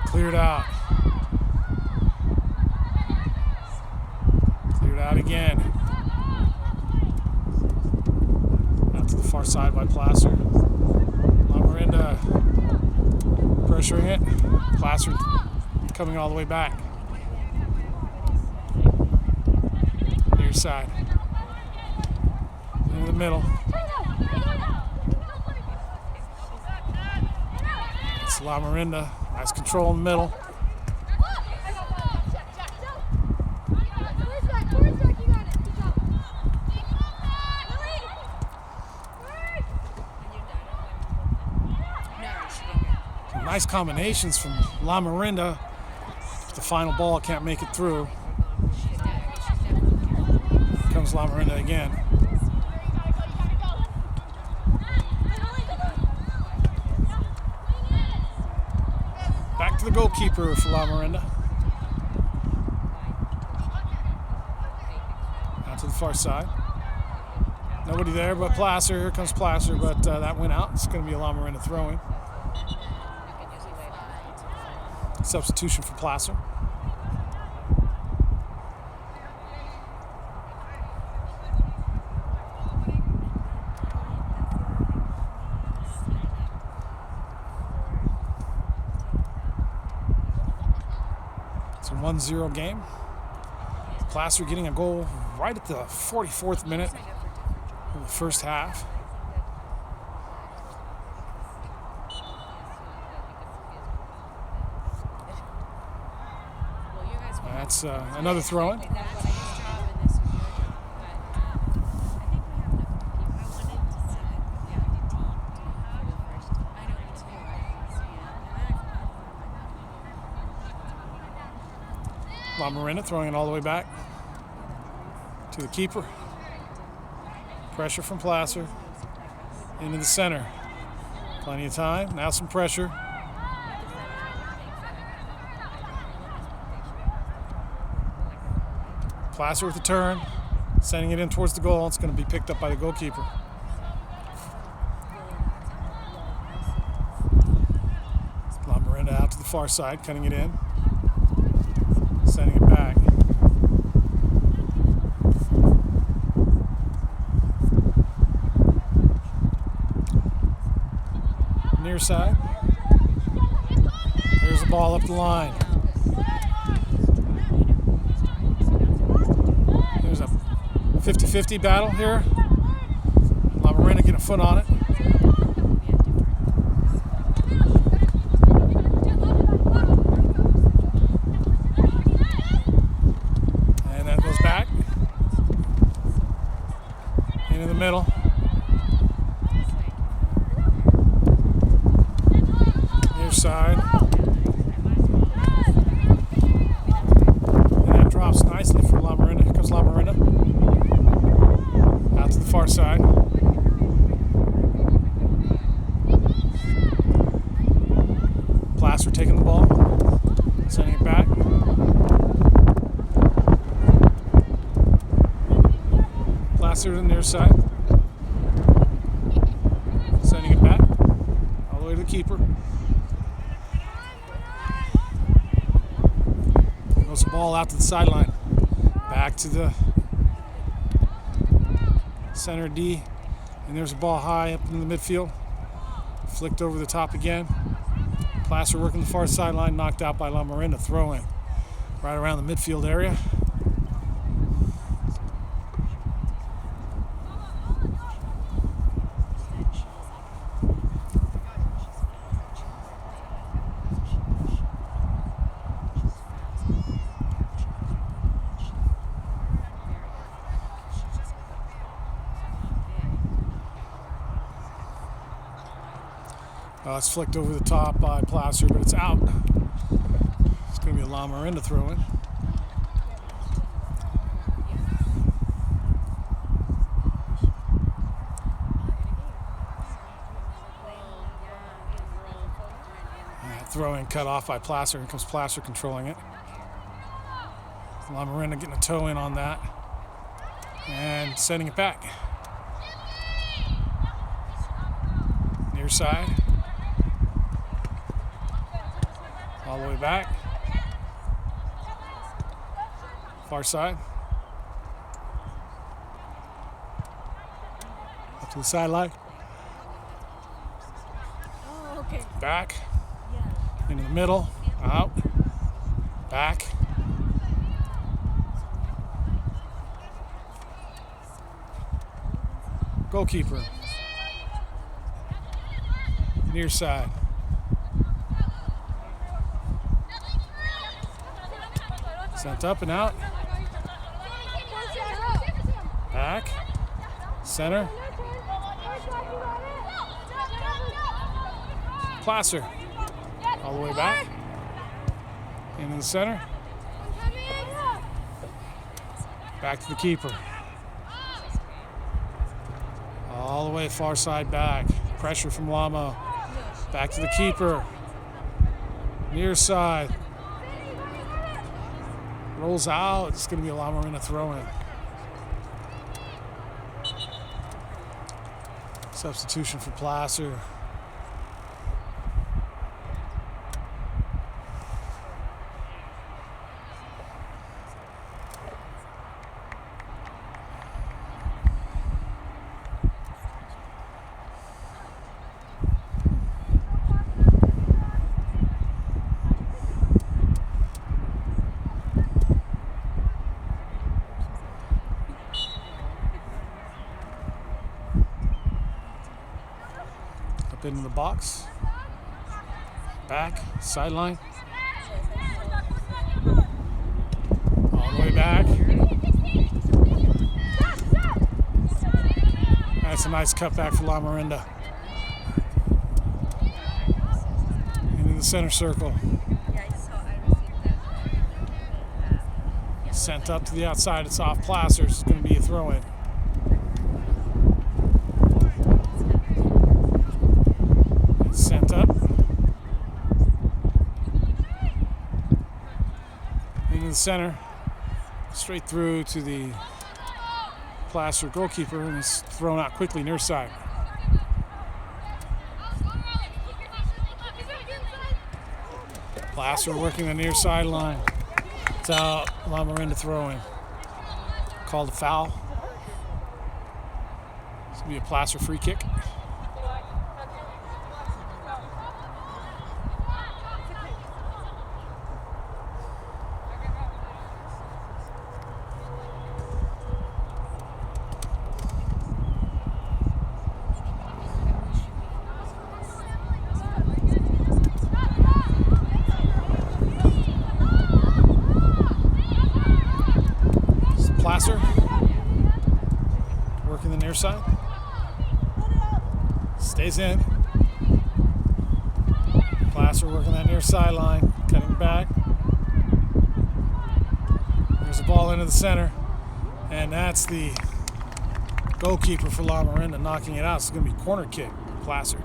Cleared out. Cleared out again. Out to the far side by Placer. Lamorinda pressuring it. Placer coming all the way back. Near side. Into the middle. It's Lamorinda. Nice control in the middle. Nice combinations from Lamorinda. The final ball can't make it through. Here comes Lamorinda again. Back to the goalkeeper for Lamorinda. Out to the far side. Nobody there but Placer. Here comes Placer, but that went out. It's going to be a Lamorinda throwing. Substitution for Placer. It's a 1-0 game. Placer getting a goal right at the 44th minute of the first half. That's another throw-in. Lamorinda throwing it all the way back to the keeper. Pressure from Placer into the center. Plenty of time. Now some pressure. Placer with the turn, sending it in towards the goal. It's going to be picked up by the goalkeeper. Lamorinda out to the far side, cutting it in, sending it back. Near side. There's the ball up the line. There's a 50-50 battle here. Lamorinda getting a foot on it. And that goes back. Into the middle. Near side. And that drops nicely for Lamorinda. Here comes Lamorinda. Out to the far side. Placer taking the ball. Sending it back. Placer to the near side. Sending it back. All the way to the keeper. Goes the ball out to the sideline. Back to the center D. And there's a ball high up in the midfield. Flicked over the top again. Placer working the far sideline, knocked out by Lamorinda, throwing right around the midfield area. It's flicked over the top by Placer, but it's out. It's going to be a Lamorinda throw-in. Throw-in cut off by Placer. Here comes Placer controlling it. Lamorinda getting a toe in on that. And sending it back. Near side. All the way back. Far side. Up to the sideline. Oh, okay. Back. Yeah. Into the middle. Out. Back. Goalkeeper. Near side. Sent up and out. Back. Center. Placer. All the way back. Into the center. Back to the keeper. All the way far side back. Pressure from Lamo. Back to the keeper. Near side. Rolls out. It's going to be a Lamorinda throw-in. Substitution for Placer. Into the box. Back. Sideline. All the way back. That's a nice cutback for Lamorinda. Into the center circle. Sent up to the outside. It's off Placer. It's going to be a throw-in. Sent up. Into the center. Straight through to the Placer goalkeeper, and it's thrown out quickly near side. Placer working the near sideline. It's out. Lamorinda throwing. Called a foul. This will be a Placer free kick. Placer working the near side. Stays in. Placer working that near sideline, cutting back. There's a ball into the center, and that's the goalkeeper for Lamorinda knocking it out. It's going to be corner kick, Placer.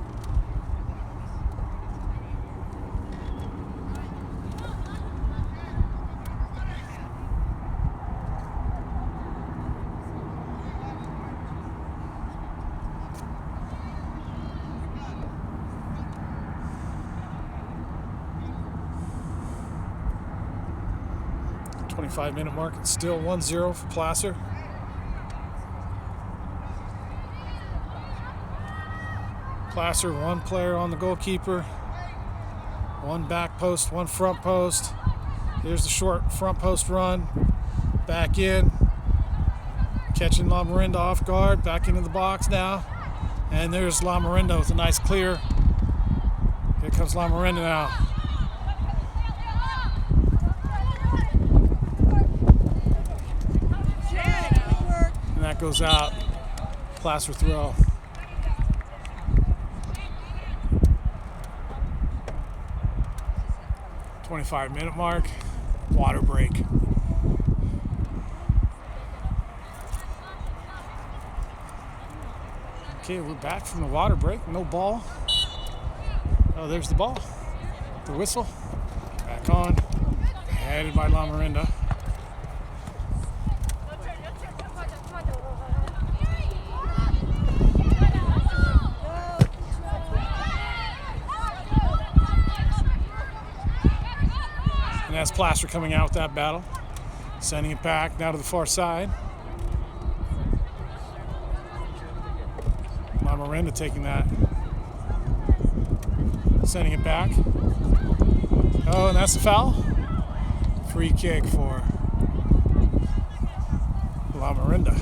Minute mark. It's still 1-0 for Placer. Placer, one player on the goalkeeper, one back post, one front post. Here's the short front post run. Back in. Catching Lamorinda off guard. Back into the box now. And there's Lamorinda with a nice clear. Here comes Lamorinda now. Goes out. Placer throw. .25-minute mark. Water break. Okay, we're back from the water break. No ball. Oh, there's the ball. The whistle. Back on. Headed by Lamorinda. that's Plaster coming out with that battle. Sending it back now to the far side. Lamorinda taking that. Sending it back. Oh, and that's the foul. Free kick for Lamorinda.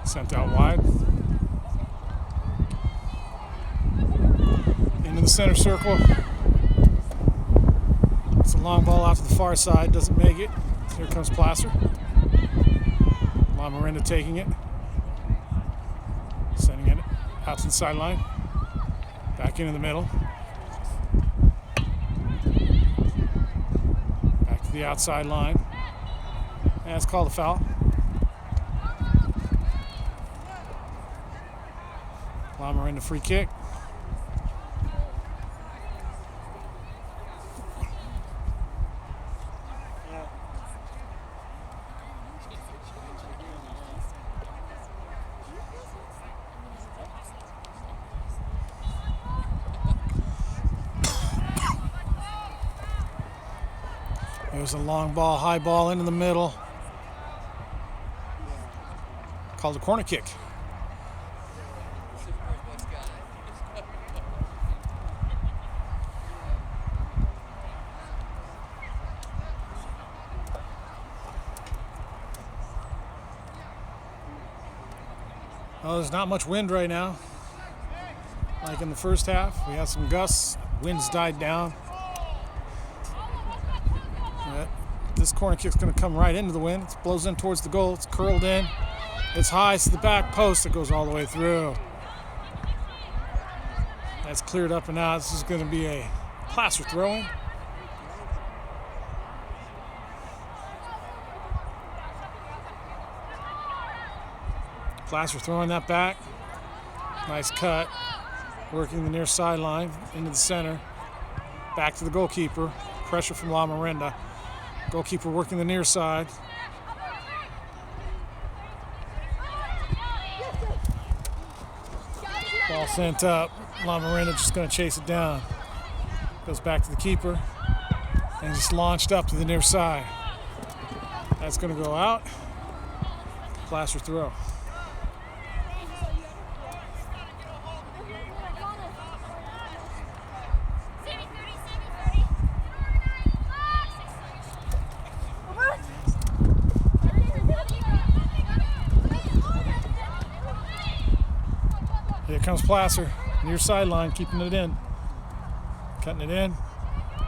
Sent out wide. Into the center circle. It's a long ball out to the far side. Doesn't make it. Here comes Placer. Lamorinda taking it. Sending it out to the sideline. Back into the middle. Back to the outside line. And it's called a foul. Lamorinda free kick. There's a long ball, high ball into the middle. Called a corner kick. Well, there's not much wind right now. Like in the first half, we had some gusts. Wind's died down. This corner kick's going to come right into the wind. It blows in towards the goal. It's curled in. It's high to the back post. It goes all the way through. That's cleared up and out. This is going to be a Placer throw-in. Placer throwing that back. Nice cut. Working the near sideline into the center. Back to the goalkeeper. Pressure from Lamorinda. Goalkeeper working the near side. Ball sent up. Lamorinda just going to chase it down. Goes back to the keeper. And just launched up to the near side. That's going to go out. Placer throw. Here comes Placer, near sideline, keeping it in. Cutting it in.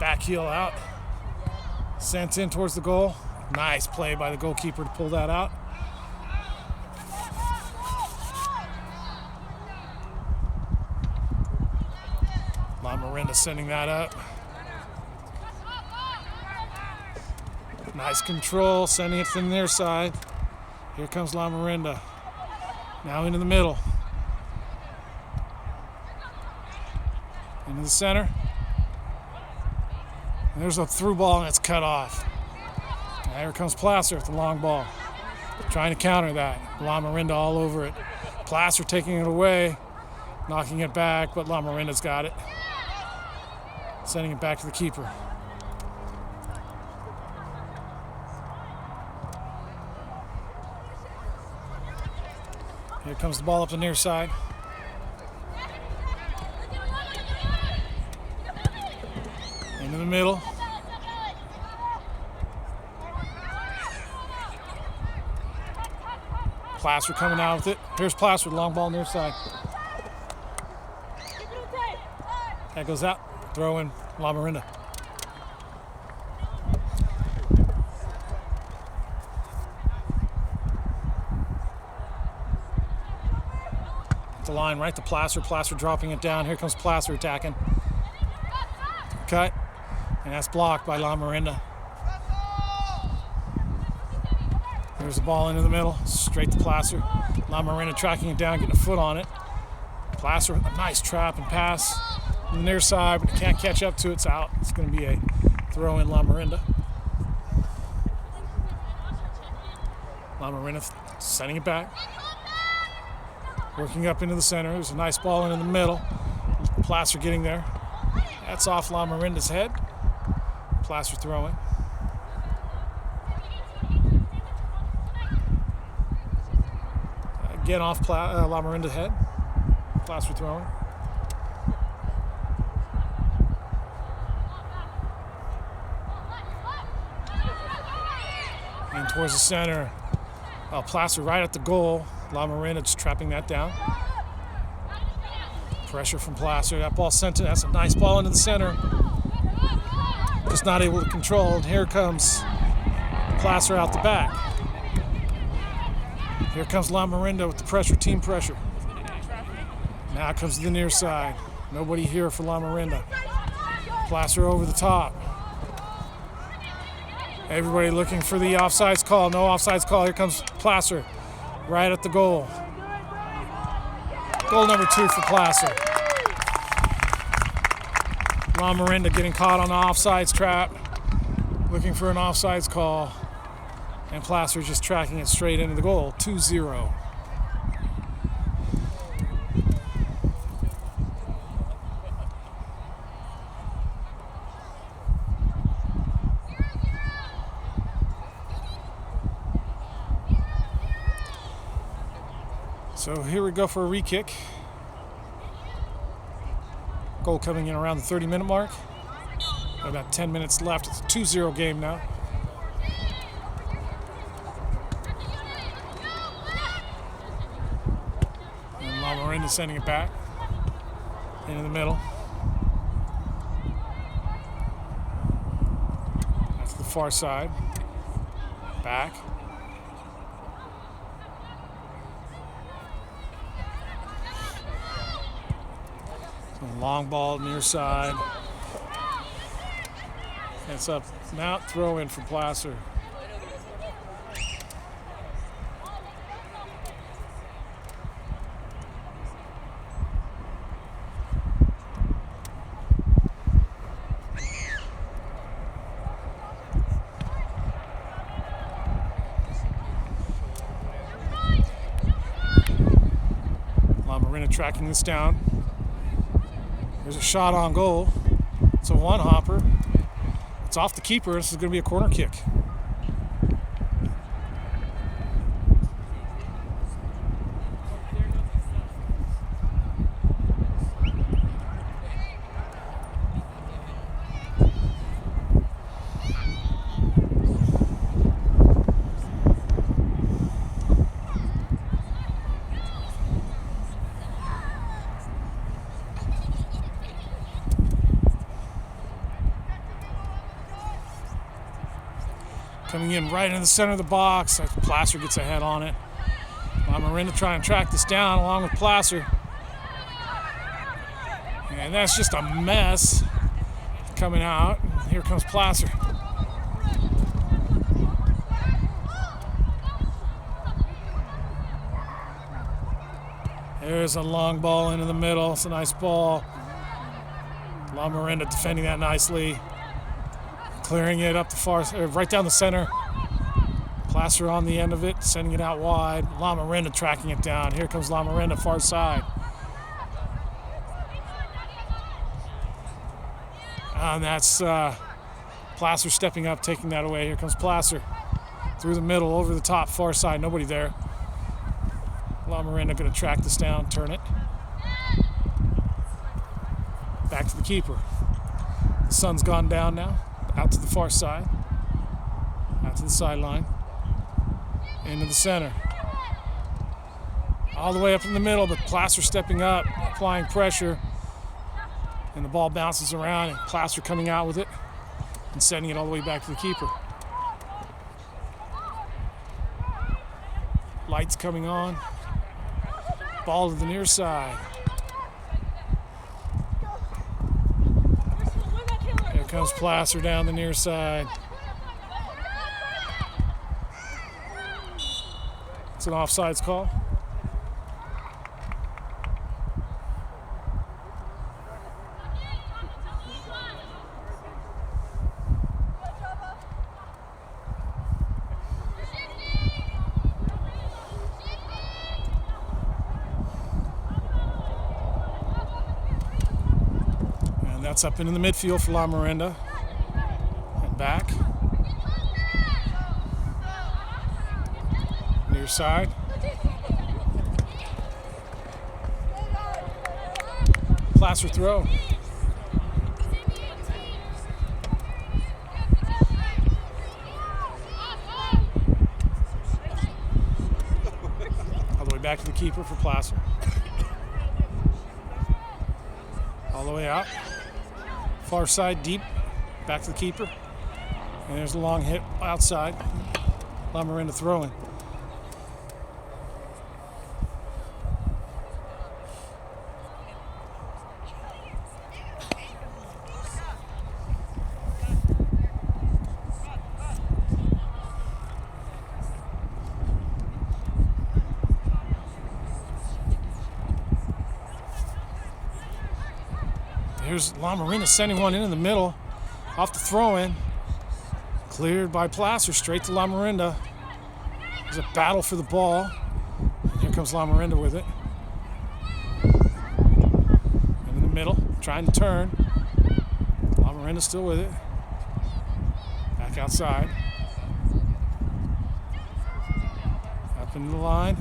Back heel out. Sent in towards the goal. Nice play by the goalkeeper to pull that out. Lamorinda sending that up. Nice control, sending it from the near side. Here comes Lamorinda. Now into the middle. Into the center. And there's a through ball and it's cut off. And here comes Placer with the long ball. Trying to counter that. Lamorinda all over it. Placer taking it away. Knocking it back, but Lamorinda's got it. Sending it back to the keeper. Here comes the ball up the near side. Into the middle. Placer coming out with it. Here's Placer, long ball near side. That goes out. Throw in Lamorinda. The line right to Placer. Placer dropping it down. Here comes Placer attacking. Cut. And that's blocked by Lamorinda. There's the ball into the middle. Straight to Placer. Lamorinda tracking it down, getting a foot on it. Placer, a nice trap and pass on the near side, but he can't catch up to it. It's out. It's going to be a throw in Lamorinda. Lamorinda sending it back. Working up into the center. There's a nice ball in the middle. Placer getting there. That's off Lamorinda's head. Placer throwing. Again off Lamorinda's head. Placer throwing. And towards the center. Placer right at the goal. Lamorinda just trapping that down. Pressure from Placer. That ball sent it. That's a nice ball into the center. Just not able to control. And here comes Placer out the back. Here comes Lamorinda with the pressure, team pressure. Now comes to the near side. Nobody here for Lamorinda. Placer over the top. Everybody looking for the offsides call. No offsides call. Here comes Placer right at the goal. Goal number 2 for Placer. Lamorinda getting caught on the offsides trap. Looking for an offsides call. And Placer just tracking it straight into the goal. 2-0. So here we go for a re-kick. Goal coming in around the 30-minute mark. About 10 minutes left. It's a 2-0 game now. And Lamorinda sending it back into the middle. That's the far side. Back. Long ball near side. It's up. Now throw in for Placer. Lamorinda tracking this down. There's a shot on goal. It's a one-hopper. It's off the keeper. This is going to be a corner kick. Coming in right in the center of the box. Placer gets a head on it. Lamorinda trying to track this down along with Placer. And that's just a mess coming out. Here comes Placer. There's a long ball into the middle. It's a nice ball. Lamorinda defending that nicely. Clearing it up the far, right down the center. Placer on the end of it, sending it out wide. Lamorinda tracking it down. Here comes Lamorinda, far side. And that's Placer stepping up, taking that away. Here comes Placer. Through the middle, over the top, far side. Nobody there. Lamorinda going to track this down, turn it. Back to the keeper. The sun's gone down now. Out to the far side. Out to the sideline. Into the center. All the way up in the middle, but Placer stepping up, applying pressure. And the ball bounces around, and Placer coming out with it and sending it all the way back to the keeper. Lights coming on. Ball to the near side. Here comes Placer down the near side. It's an offsides call. That's up into the midfield for Lamorinda. And back. Near side. Placer throw. All the way back to the keeper for Placer. All the way out. Far side deep. Back to the keeper. And there's a long hit outside. Lamorinda throwing. Here's Lamorinda sending one into the middle. Off the throw-in. Cleared by Placer, straight to Lamorinda. There's a battle for the ball. And here comes Lamorinda with it. In the middle, trying to turn. Lamorinda still with it. Back outside. Up into the line.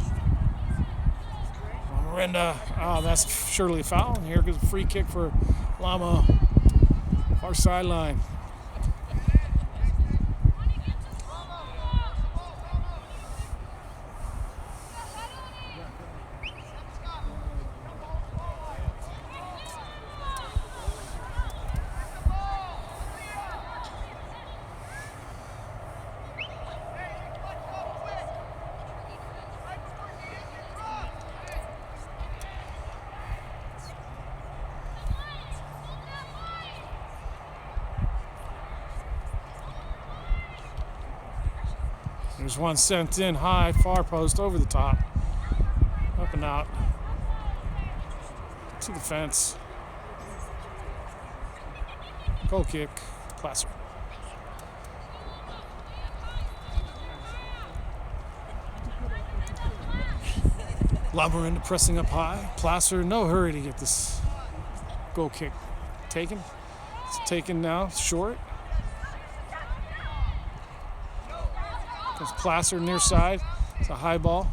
Lamorinda, oh, that's surely a foul. And here goes a free kick for Lamo. Far sideline. There's one sent in high, far post, over the top. Up and out. To the fence. Goal kick. Placer. Lamorinda pressing up high. Placer, no hurry to get this goal kick taken. It's taken now, short. Comes Placer near side. It's a high ball.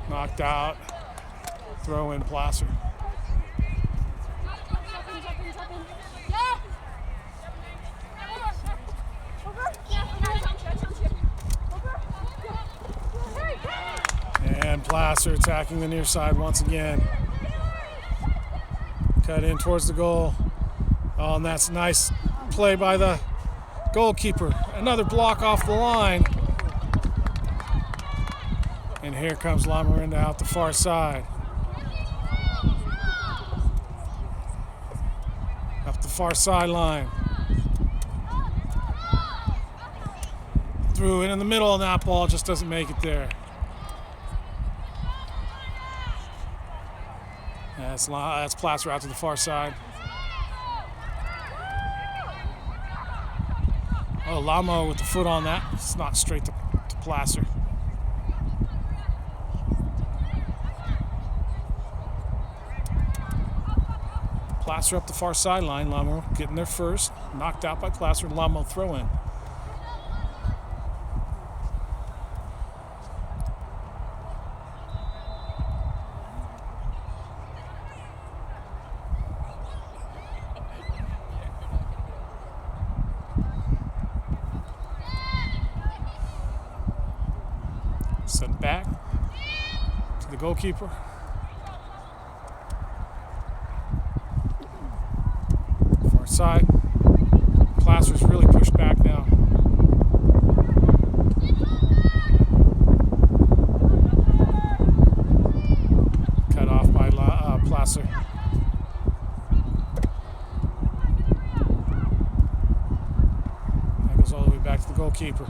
Knocked out. Throw in Placer. And Placer attacking the near side once again. Cut in towards the goal. Oh, and that's a nice play by the goalkeeper. Another block off the line. And here comes Lamorinda out the far side. Up the far sideline. Threw it in the middle, and that ball just doesn't make it there. That's Placer out to the far side. Oh, Lamo with the foot on that. It's not straight to Placer. Placer up the far sideline. Lamo getting there first. Knocked out by Placer. Lamo throw in. Sent back to the goalkeeper. Far side. Placer's really pushed back now. Cut off by Placer. That goes all the way back to the goalkeeper.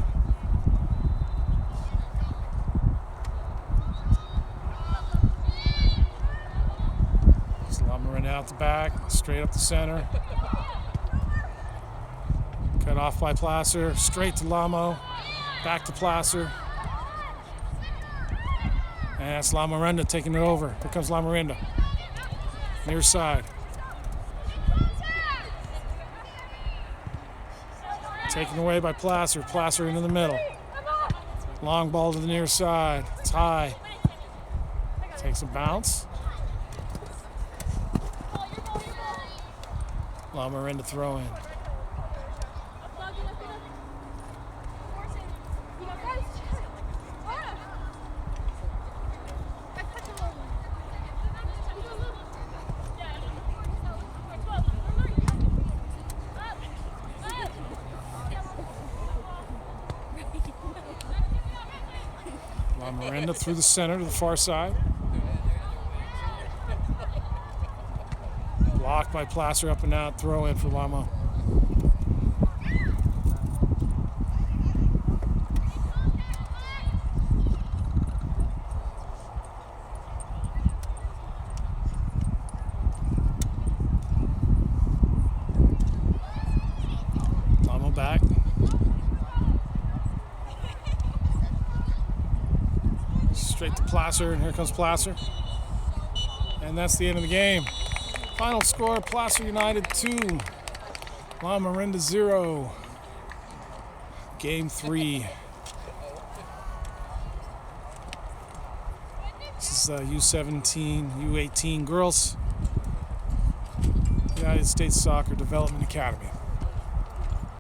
Out the back, straight up the center. Cut off by Placer, straight to Lamo, back to Placer. And that's Lamorinda taking it over. Here comes Lamorinda. Near side. Taken away by Placer. Placer into the middle. Long ball to the near side. It's high. Takes a bounce. Lamorinda throw in. Lamorinda through the center to the far side. Blocked by Placer, up and out. Throw in for Lamo. Lamo back. Straight to Placer, and here comes Placer. And that's the end of the game. Final score, Placer United 2, Lamorinda 0. Game 3. This is U17, U18 girls, United States Soccer Development Academy.